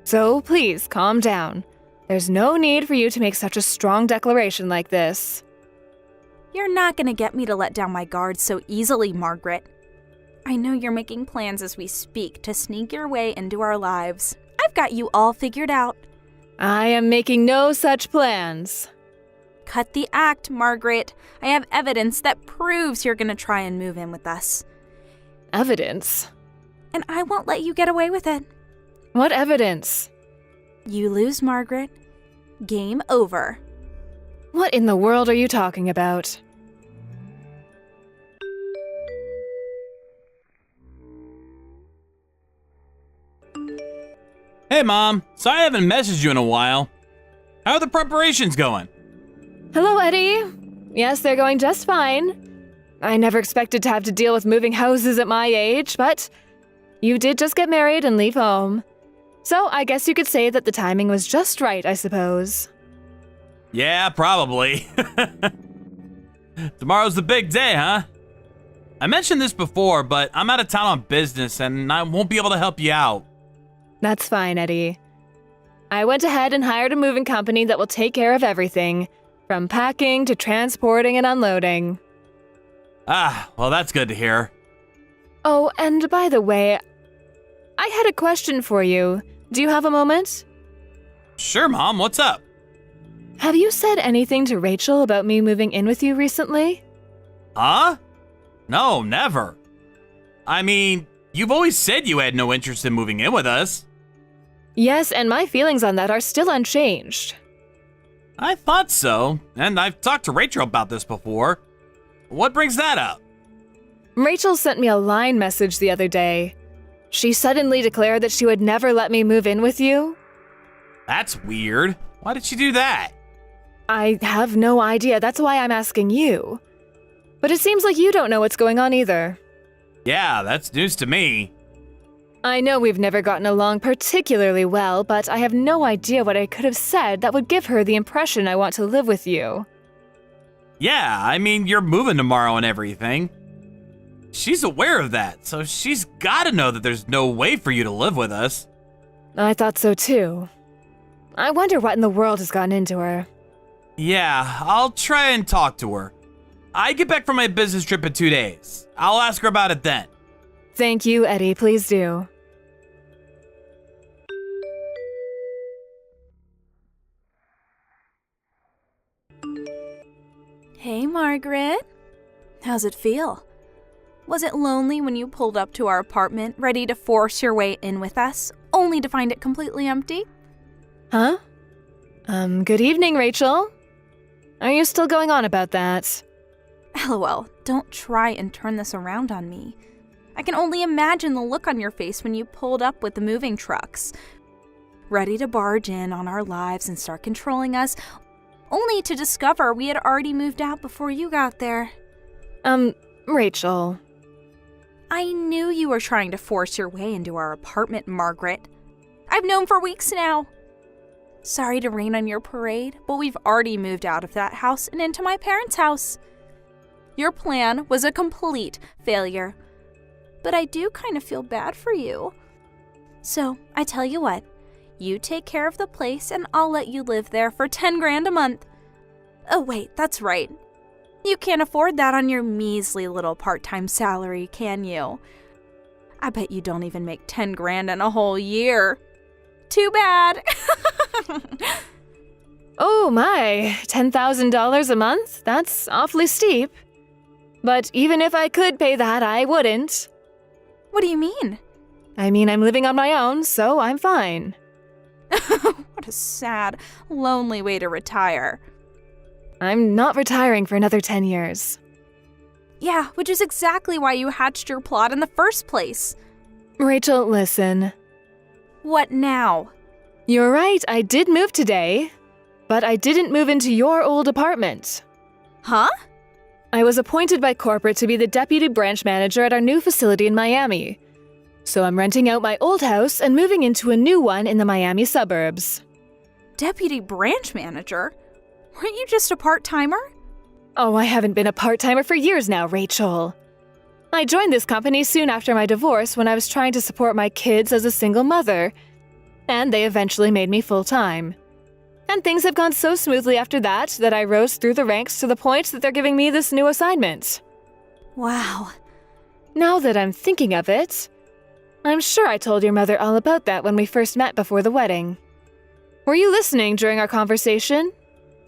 So please, calm down. There's no need for you to make such a strong declaration like this. You're not going to get me to let down my guard so easily, Margaret. I know you're making plans as we speak to sneak your way into our lives. I've got you all figured out. I am making no such plans. Cut the act, Margaret. I have evidence that proves you're going to try and move in with us. Evidence? and I won't let you get away with it. What evidence? You lose, Margaret. Game over. What in the world are you talking about? Hey, Mom. Sorry I haven't messaged you in a while. How are the preparations going? Hello, Eddie. Yes, they're going just fine. I never expected to have to deal with moving houses at my age, but you did just get married and leave home. So I guess you could say that the timing was just right, I suppose. Yeah, probably. Tomorrow's the big day, huh? I mentioned this before, but I'm out of town on business and I won't be able to help you out. That's fine, Eddie. I went ahead and hired a moving company that will take care of everything, from packing to transporting and unloading. Ah, well, that's good to hear. Oh, and by the way, I had a question for you. Do you have a moment? Sure, Mom, what's up? Have you said anything to Rachel about me moving in with you recently? Huh? No, never. I mean, you've always said you had no interest in moving in with us. Yes, and my feelings on that are still unchanged. I thought so, and I've talked to Rachel about this before. What brings that up? Rachel sent me a line message the other day. She suddenly declared that she would never let me move in with you. That's weird. Why did she do that? I have no idea. That's why I'm asking you. But it seems like you don't know what's going on either. Yeah, that's news to me. I know we've never gotten along particularly well, but I have no idea what I could have said that would give her the impression I want to live with you. Yeah, I mean, you're moving tomorrow and everything. She's aware of that, so she's gotta know that there's no way for you to live with us. I thought so too. I wonder what in the world has gotten into her. Yeah, I'll try and talk to her. I get back from my business trip in 2 days. I'll ask her about it then. Thank you, Eddie. Please do. Hey, Margaret. How's it feel? Was it lonely when you pulled up to our apartment, ready to force your way in with us, only to find it completely empty? Huh? Good evening, Rachel. Are you still going on about that? LOL, don't try and turn this around on me. I can only imagine the look on your face when you pulled up with the moving trucks, ready to barge in on our lives and start controlling us, only to discover we had already moved out before you got there. Rachel. I knew you were trying to force your way into our apartment, Margaret. I've known for weeks now. Sorry to rain on your parade, but we've already moved out of that house and into my parents' house. Your plan was a complete failure, but I do kind of feel bad for you. So, I tell you what, you take care of the place and I'll let you live there for 10 grand a month. Oh wait, that's right. You can't afford that on your measly little part-time salary, can you? I bet you don't even make 10 grand in a whole year. Too bad. Oh my, $10,000 a month? That's awfully steep. But even if I could pay that, I wouldn't. What do you mean? I mean, I'm living on my own, so I'm fine. What a sad, lonely way to retire. I'm not retiring for another 10 years. Yeah, which is exactly why you hatched your plot in the first place. Rachel, listen. What now? You're right, I did move today, but I didn't move into your old apartment. Huh? I was appointed by corporate to be the deputy branch manager at our new facility in Miami. So I'm renting out my old house and moving into a new one in the Miami suburbs. Deputy branch manager? Weren't you just a part-timer? Oh, I haven't been a part-timer for years now, Rachel. I joined this company soon after my divorce when I was trying to support my kids as a single mother, and they eventually made me full-time. And things have gone so smoothly after that I rose through the ranks to the point that they're giving me this new assignment. Wow. Now that I'm thinking of it, I'm sure I told your mother all about that when we first met before the wedding. Were you listening during our conversation?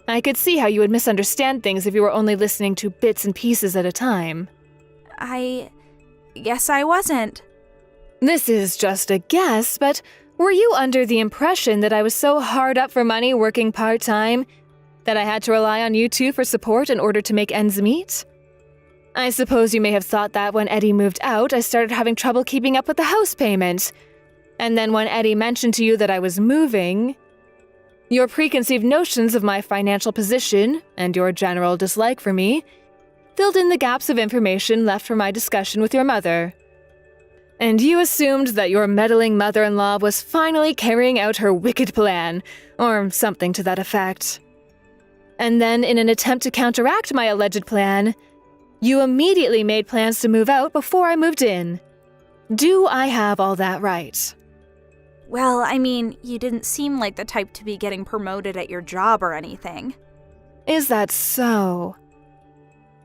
I could see how you would misunderstand things if you were only listening to bits and pieces at a time. I guess I wasn't. This is just a guess, but were you under the impression that I was so hard up for money working part-time that I had to rely on you two for support in order to make ends meet? I suppose you may have thought that when Eddie moved out, I started having trouble keeping up with the house payment. And then when Eddie mentioned to you that I was moving, your preconceived notions of my financial position and your general dislike for me filled in the gaps of information left from my discussion with your mother. And you assumed that your meddling mother-in-law was finally carrying out her wicked plan, or something to that effect. And then, in an attempt to counteract my alleged plan, you immediately made plans to move out before I moved in. Do I have all that right? Well, I mean, you didn't seem like the type to be getting promoted at your job or anything. Is that so?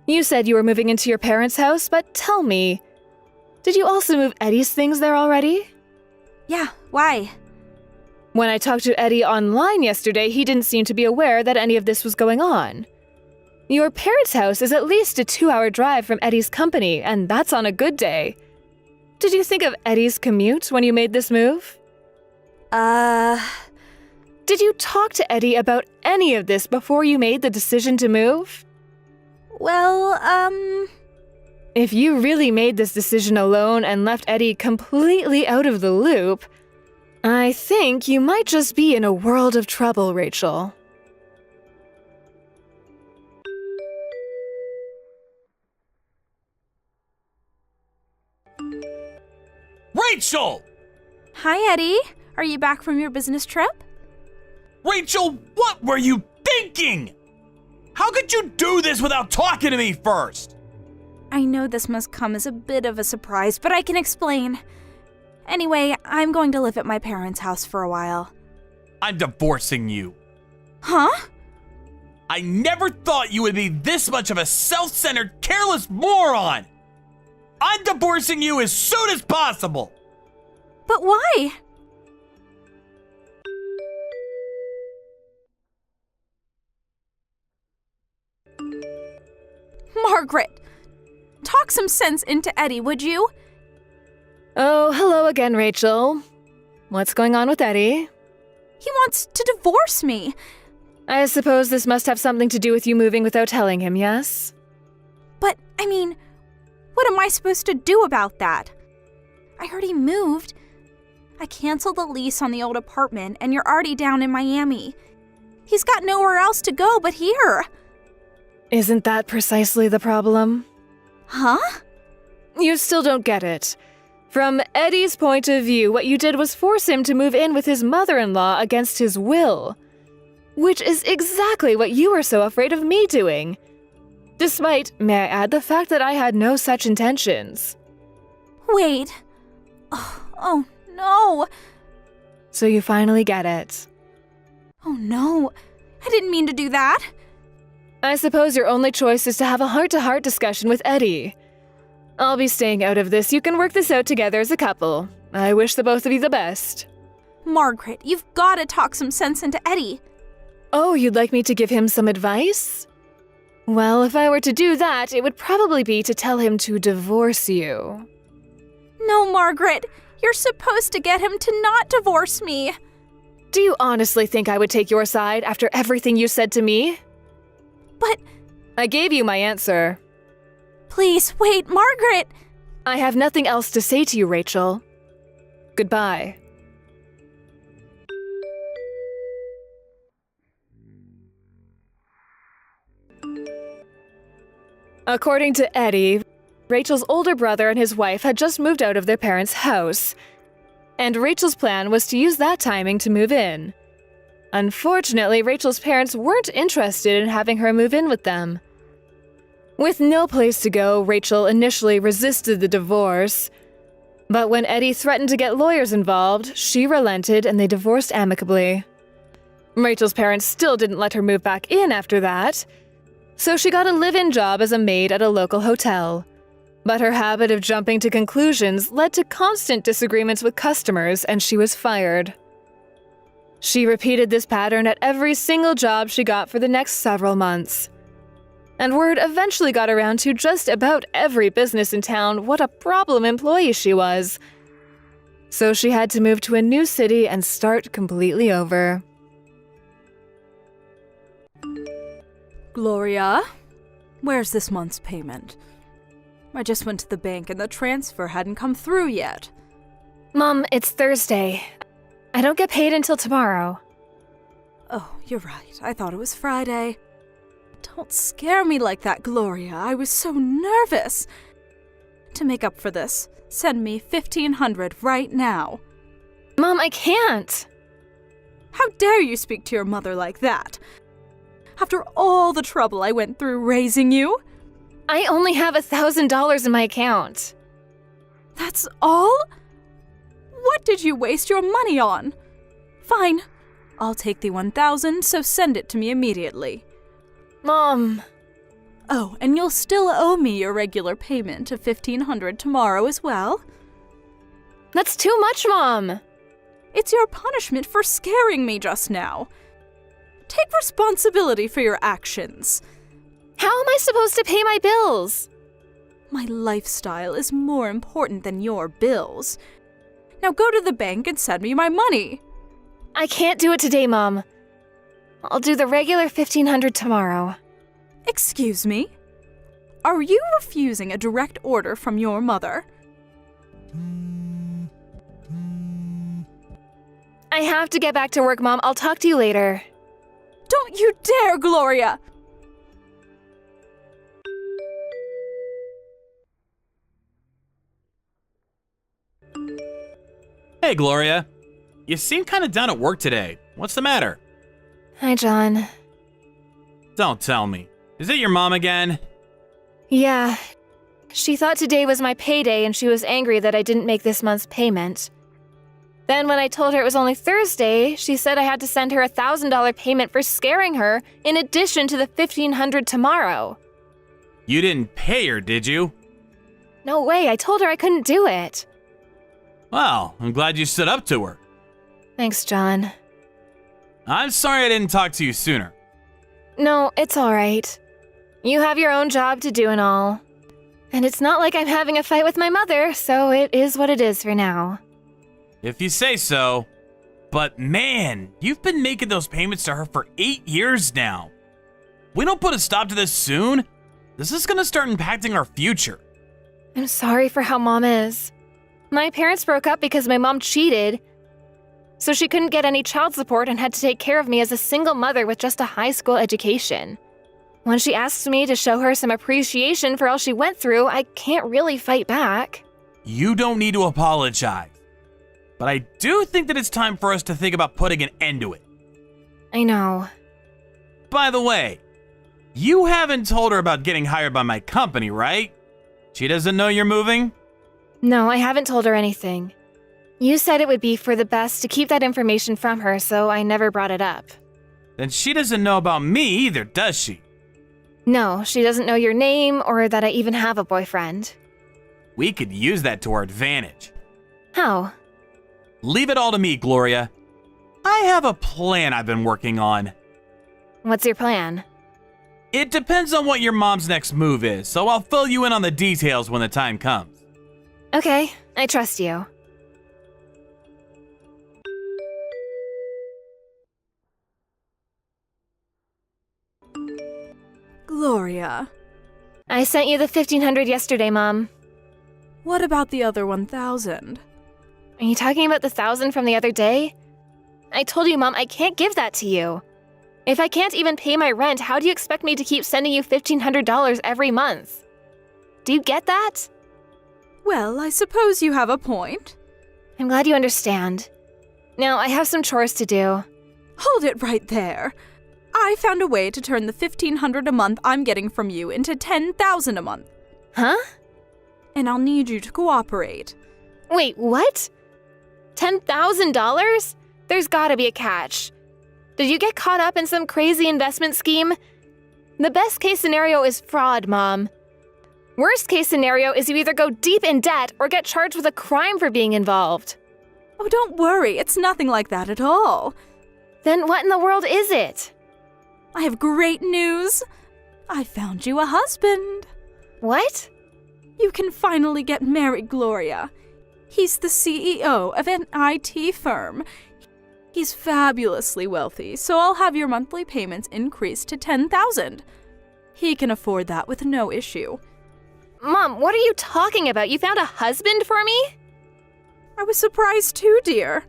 You said you were moving into your parents' house, but tell me, did you also move Eddie's things there already? Yeah, why? When I talked to Eddie online yesterday, he didn't seem to be aware that any of this was going on. Your parents' house is at least a 2-hour drive from Eddie's company, and that's on a good day. Did you think of Eddie's commute when you made this move? Did you talk to Eddie about any of this before you made the decision to move? Well, If you really made this decision alone and left Eddie completely out of the loop, I think you might just be in a world of trouble, Rachel. Rachel! Hi, Eddie. Are you back from your business trip? Rachel, what were you thinking? How could you do this without talking to me first? I know this must come as a bit of a surprise, but I can explain. Anyway, I'm going to live at my parents' house for a while. I'm divorcing you. Huh? I never thought you would be this much of a self-centered, careless moron. I'm divorcing you as soon as possible. But why? Margaret, talk some sense into Eddie, would you? Oh, hello again, Rachel. What's going on with Eddie? He wants to divorce me. I suppose this must have something to do with you moving without telling him, yes? But, I mean, what am I supposed to do about that? I already moved. I canceled the lease on the old apartment, and you're already down in Miami. He's got nowhere else to go but here. Isn't that precisely the problem? Huh? You still don't get it. From Eddie's point of view, what you did was force him to move in with his mother-in-law against his will. Which is exactly what you were so afraid of me doing. Despite, may I add, the fact that I had no such intentions. Wait. Oh no. So you finally get it. Oh no. I didn't mean to do that. I suppose your only choice is to have a heart-to-heart discussion with Eddie. I'll be staying out of this. You can work this out together as a couple. I wish the both of you the best. Margaret, you've got to talk some sense into Eddie. Oh, you'd like me to give him some advice? Well, if I were to do that, it would probably be to tell him to divorce you. No, Margaret. You're supposed to get him to not divorce me. Do you honestly think I would take your side after everything you said to me? But I gave you my answer. please, wait, Margaret. I have nothing else to say to you, Rachel. Goodbye. According to Eddie, Rachel's older brother and his wife had just moved out of their parents' house, and Rachel's plan was to use that timing to move in. Unfortunately, Rachel's parents weren't interested in having her move in with them. With no place to go, Rachel initially resisted the divorce, but when Eddie threatened to get lawyers involved, she relented and they divorced amicably. Rachel's parents still didn't let her move back in after that, so she got a live-in job as a maid at a local hotel. But her habit of jumping to conclusions led to constant disagreements with customers, and she was fired. She repeated this pattern at every single job she got for the next several months. And word eventually got around to just about every business in town what a problem employee she was. So she had to move to a new city and start completely over. Gloria, where's this month's payment? I just went to the bank and the transfer hadn't come through yet. Mom, it's Thursday. I don't get paid until tomorrow. Oh, you're right. I thought it was Friday. Don't scare me like that, Gloria. I was so nervous. To make up for this, send me $1,500 right now. Mom, I can't. How dare you speak to your mother like that? After all the trouble I went through raising you? I only have $1,000 in my account. That's all? What did you waste your money on? Fine. I'll take the $1,000, so send it to me immediately. Mom. Oh, and you'll still owe me your regular payment of $1,500 tomorrow as well. That's too much, Mom. It's your punishment for scaring me just now. Take responsibility for your actions. How am I supposed to pay my bills? My lifestyle is more important than your bills. Now go to the bank and send me my money. I can't do it today, Mom. I'll do the regular $1,500 tomorrow. Excuse me? Are you refusing a direct order from your mother? I have to get back to work, Mom. I'll talk to you later. Don't you dare, Gloria! Hey, Gloria. You seem kind of down at work today. What's the matter? Hi, John. Don't tell me. Is it your mom again? Yeah. She thought today was my payday and she was angry that I didn't make this month's payment. Then when I told her it was only Thursday, she said I had to send her a $1,000 payment for scaring her in addition to the $1,500 tomorrow. You didn't pay her, did you? No way, I told her I couldn't do it. Well, I'm glad you stood up to her. Thanks, John. I'm sorry I didn't talk to you sooner. No, it's all right. You have your own job to do and all. And it's not like I'm having a fight with my mother, so it is what it is for now. If you say so. But man, you've been making those payments to her for 8 years now. We don't put a stop to this soon, this is gonna start impacting our future. I'm sorry for how Mom is. My parents broke up because my mom cheated, so she couldn't get any child support and had to take care of me as a single mother with just a high school education. When she asked me to show her some appreciation for all she went through, I can't really fight back. You don't need to apologize. But I do think that it's time for us to think about putting an end to it. I know. By the way, you haven't told her about getting hired by my company, right? She doesn't know you're moving? No, I haven't told her anything. You said it would be for the best to keep that information from her, so I never brought it up. Then she doesn't know about me either, does she? No, she doesn't know your name or that I even have a boyfriend. We could use that to our advantage. How? Leave it all to me, Gloria. I have a plan I've been working on. What's your plan? It depends on what your mom's next move is, so I'll fill you in on the details when the time comes. Okay, I trust you. Gloria, I sent you the $1,500 yesterday, Mom. what about the other 1,000? Are you talking about the 1,000 from the other day? I told you, Mom, I can't give that to you. If I can't even pay my rent, how do you expect me to keep sending you $1,500 every month? Do you get that? Well, I suppose you have a point. I'm glad you understand. Now, I have some chores to do. Hold it right there. I found a way to turn the $1,500 a month I'm getting from you into $10,000 a month. Huh? And I'll need you to cooperate. Wait, what? $10,000? There's gotta be a catch. Did you get caught up in some crazy investment scheme? The best case scenario is fraud, Mom. Worst case scenario is you either go deep in debt or get charged with a crime for being involved. Oh, don't worry, it's nothing like that at all. Then what in the world is it? I have great news. I found you a husband. What? You can finally get married, Gloria. He's the CEO of an IT firm. He's fabulously wealthy, so I'll have your monthly payments increased to $10,000. He can afford that with no issue. Mom, what are you talking about? You found a husband for me? I was surprised too, dear.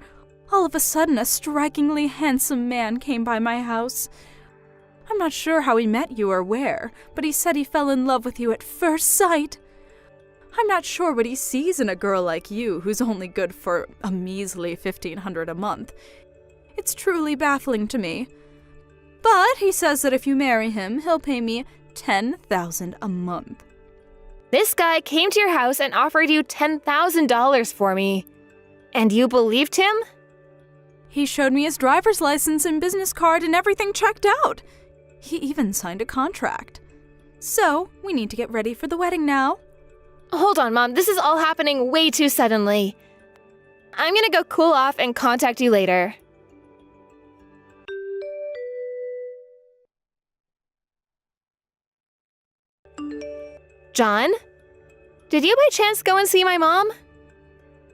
All of a sudden, a strikingly handsome man came by my house. I'm not sure how he met you or where, but he said he fell in love with you at first sight. I'm not sure what he sees in a girl like you who's only good for a measly $1,500 a month. It's truly baffling to me. But he says that if you marry him, he'll pay me $10,000 a month. This guy came to your house and offered you $10,000 for me. And you believed him? He showed me his driver's license and business card and everything checked out. He even signed a contract. So, we need to get ready for the wedding now. Hold on, Mom. This is all happening way too suddenly. I'm gonna go cool off and contact you later. John? Did you by chance go and see my mom?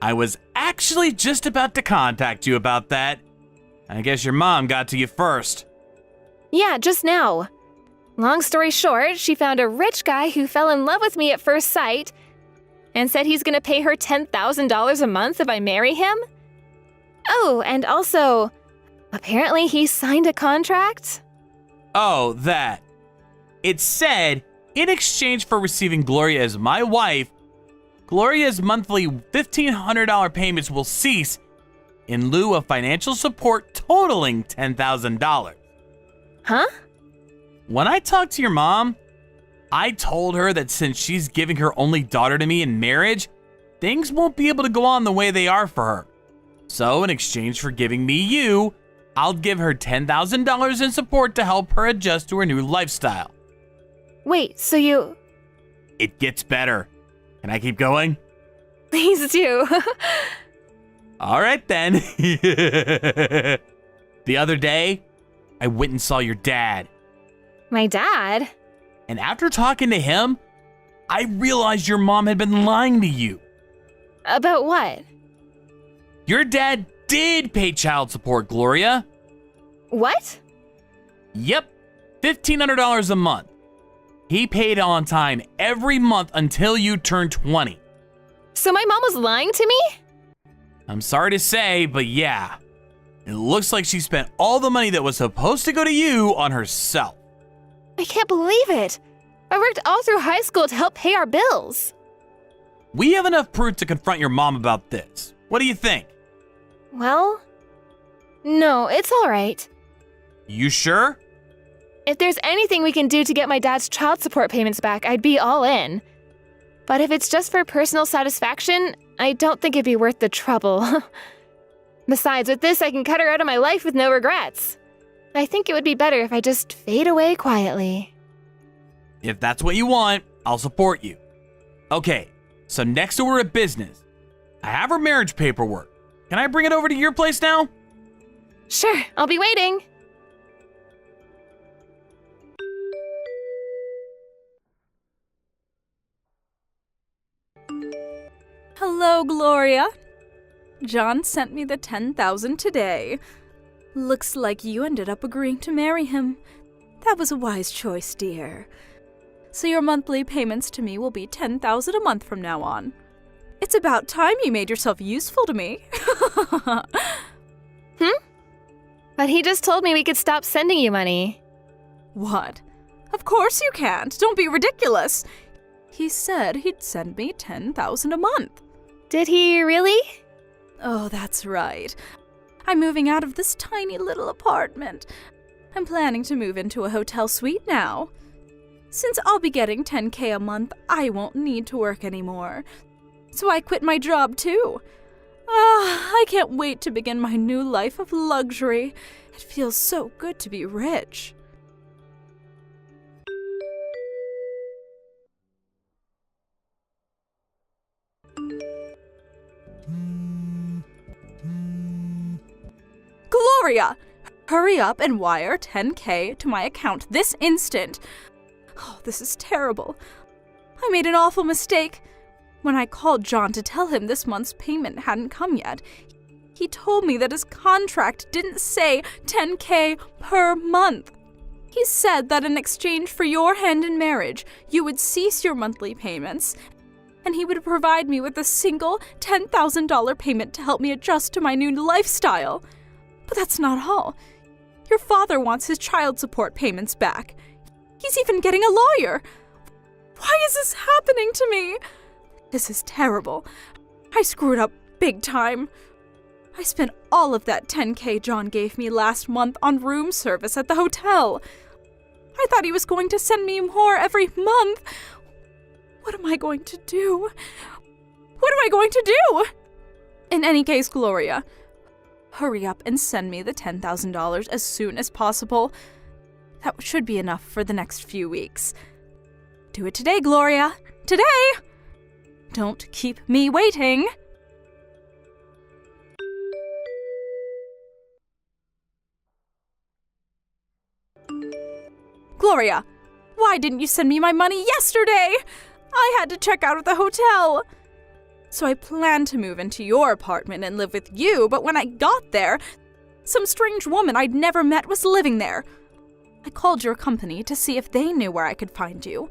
I was actually just about to contact you about that. I guess your mom got to you first. Yeah, just now. Long story short, she found a rich guy who fell in love with me at first sight and said he's gonna pay her $10,000 a month if I marry him. Oh, and also, apparently he signed a contract? Oh, that. It said, in exchange for receiving Gloria as my wife, Gloria's monthly $1,500 payments will cease in lieu of financial support totaling $10,000. Huh? When I talked to your mom, I told her that since she's giving her only daughter to me in marriage, things won't be able to go on the way they are for her. So in exchange for giving me you, I'll give her $10,000 in support to help her adjust to her new lifestyle. Wait, so you... It gets better. Can I keep going? Please do. All right then. The other day, I went and saw your dad. My dad? And after talking to him, I realized your mom had been lying to you. About what? Your dad did pay child support, Gloria. What? Yep, $1,500 a month. He paid on time every month until you turned 20. So my mom was lying to me? I'm sorry to say, but yeah. It looks like she spent all the money that was supposed to go to you on herself. I can't believe it. I worked all through high school to help pay our bills. We have enough proof to confront your mom about this. What do you think? Well, no, it's all right. You sure? If there's anything we can do to get my dad's child support payments back, I'd be all in. But if it's just for personal satisfaction, I don't think it'd be worth the trouble. Besides, with this, I can cut her out of my life with no regrets. I think it would be better if I just fade away quietly. If that's what you want, I'll support you. Okay, so next order of business. I have her marriage paperwork. Can I bring it over to your place now? Sure, I'll be waiting. Hello, Gloria. John sent me the $10,000 today. Looks like you ended up agreeing to marry him. That was a wise choice, dear. So your monthly payments to me will be $10,000 a month from now on. It's about time you made yourself useful to me. But he just told me we could stop sending you money. What? Of course you can't. Don't be ridiculous. He said he'd send me $10,000 a month. Did he really? Oh, that's right. I'm moving out of this tiny little apartment. I'm planning to move into a hotel suite now. Since I'll be getting $10,000 a month, I won't need to work anymore. So I quit my job too. I can't wait to begin my new life of luxury. It feels so good to be rich. Gloria! Hurry up and wire $10,000 to my account this instant. Oh, this is terrible. I made an awful mistake. When I called John to tell him this month's payment hadn't come yet, he told me that his contract didn't say $10,000 per month. He said that in exchange for your hand in marriage, you would cease your monthly payments, and he would provide me with a single $10,000 payment to help me adjust to my new lifestyle. But that's not all. Your father wants his child support payments back. He's even getting a lawyer. Why is this happening to me? This is terrible. I screwed up big time. I spent all of that $10,000 John gave me last month on room service at the hotel. I thought he was going to send me more every month. What am I going to do? What am I going to do? In any case, Gloria, hurry up and send me the $10,000 as soon as possible. That should be enough for the next few weeks. Do it today, Gloria. Today! Don't keep me waiting. Gloria, why didn't you send me my money yesterday? I had to check out of the hotel. So I planned to move into your apartment and live with you, but when I got there, some strange woman I'd never met was living there. I called your company to see if they knew where I could find you.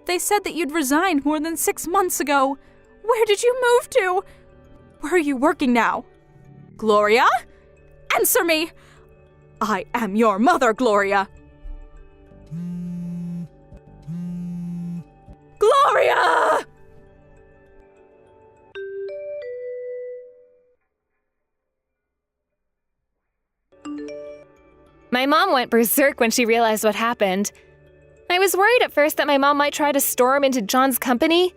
They said that you'd resigned more than 6 months ago. Where did you move to? Where are you working now? Gloria? Answer me! I am your mother, Gloria! Gloria! My mom went berserk when she realized what happened. I was worried at first that my mom might try to storm into John's company,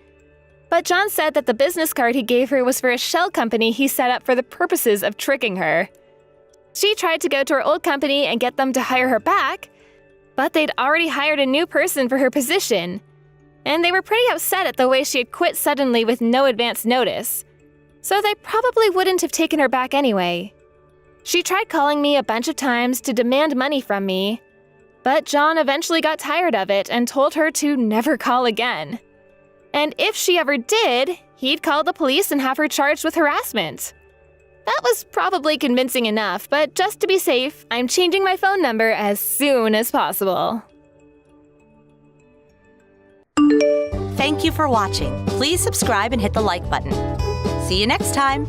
but John said that the business card he gave her was for a shell company he set up for the purposes of tricking her. She tried to go to her old company and get them to hire her back, but they'd already hired a new person for her position, and they were pretty upset at the way she had quit suddenly with no advance notice, so they probably wouldn't have taken her back anyway. She tried calling me a bunch of times to demand money from me, but John eventually got tired of it and told her to never call again. And if she ever did, he'd call the police and have her charged with harassment. That was probably convincing enough, but just to be safe, I'm changing my phone number as soon as possible. Thank you for watching. Please subscribe and hit the like button. See you next time.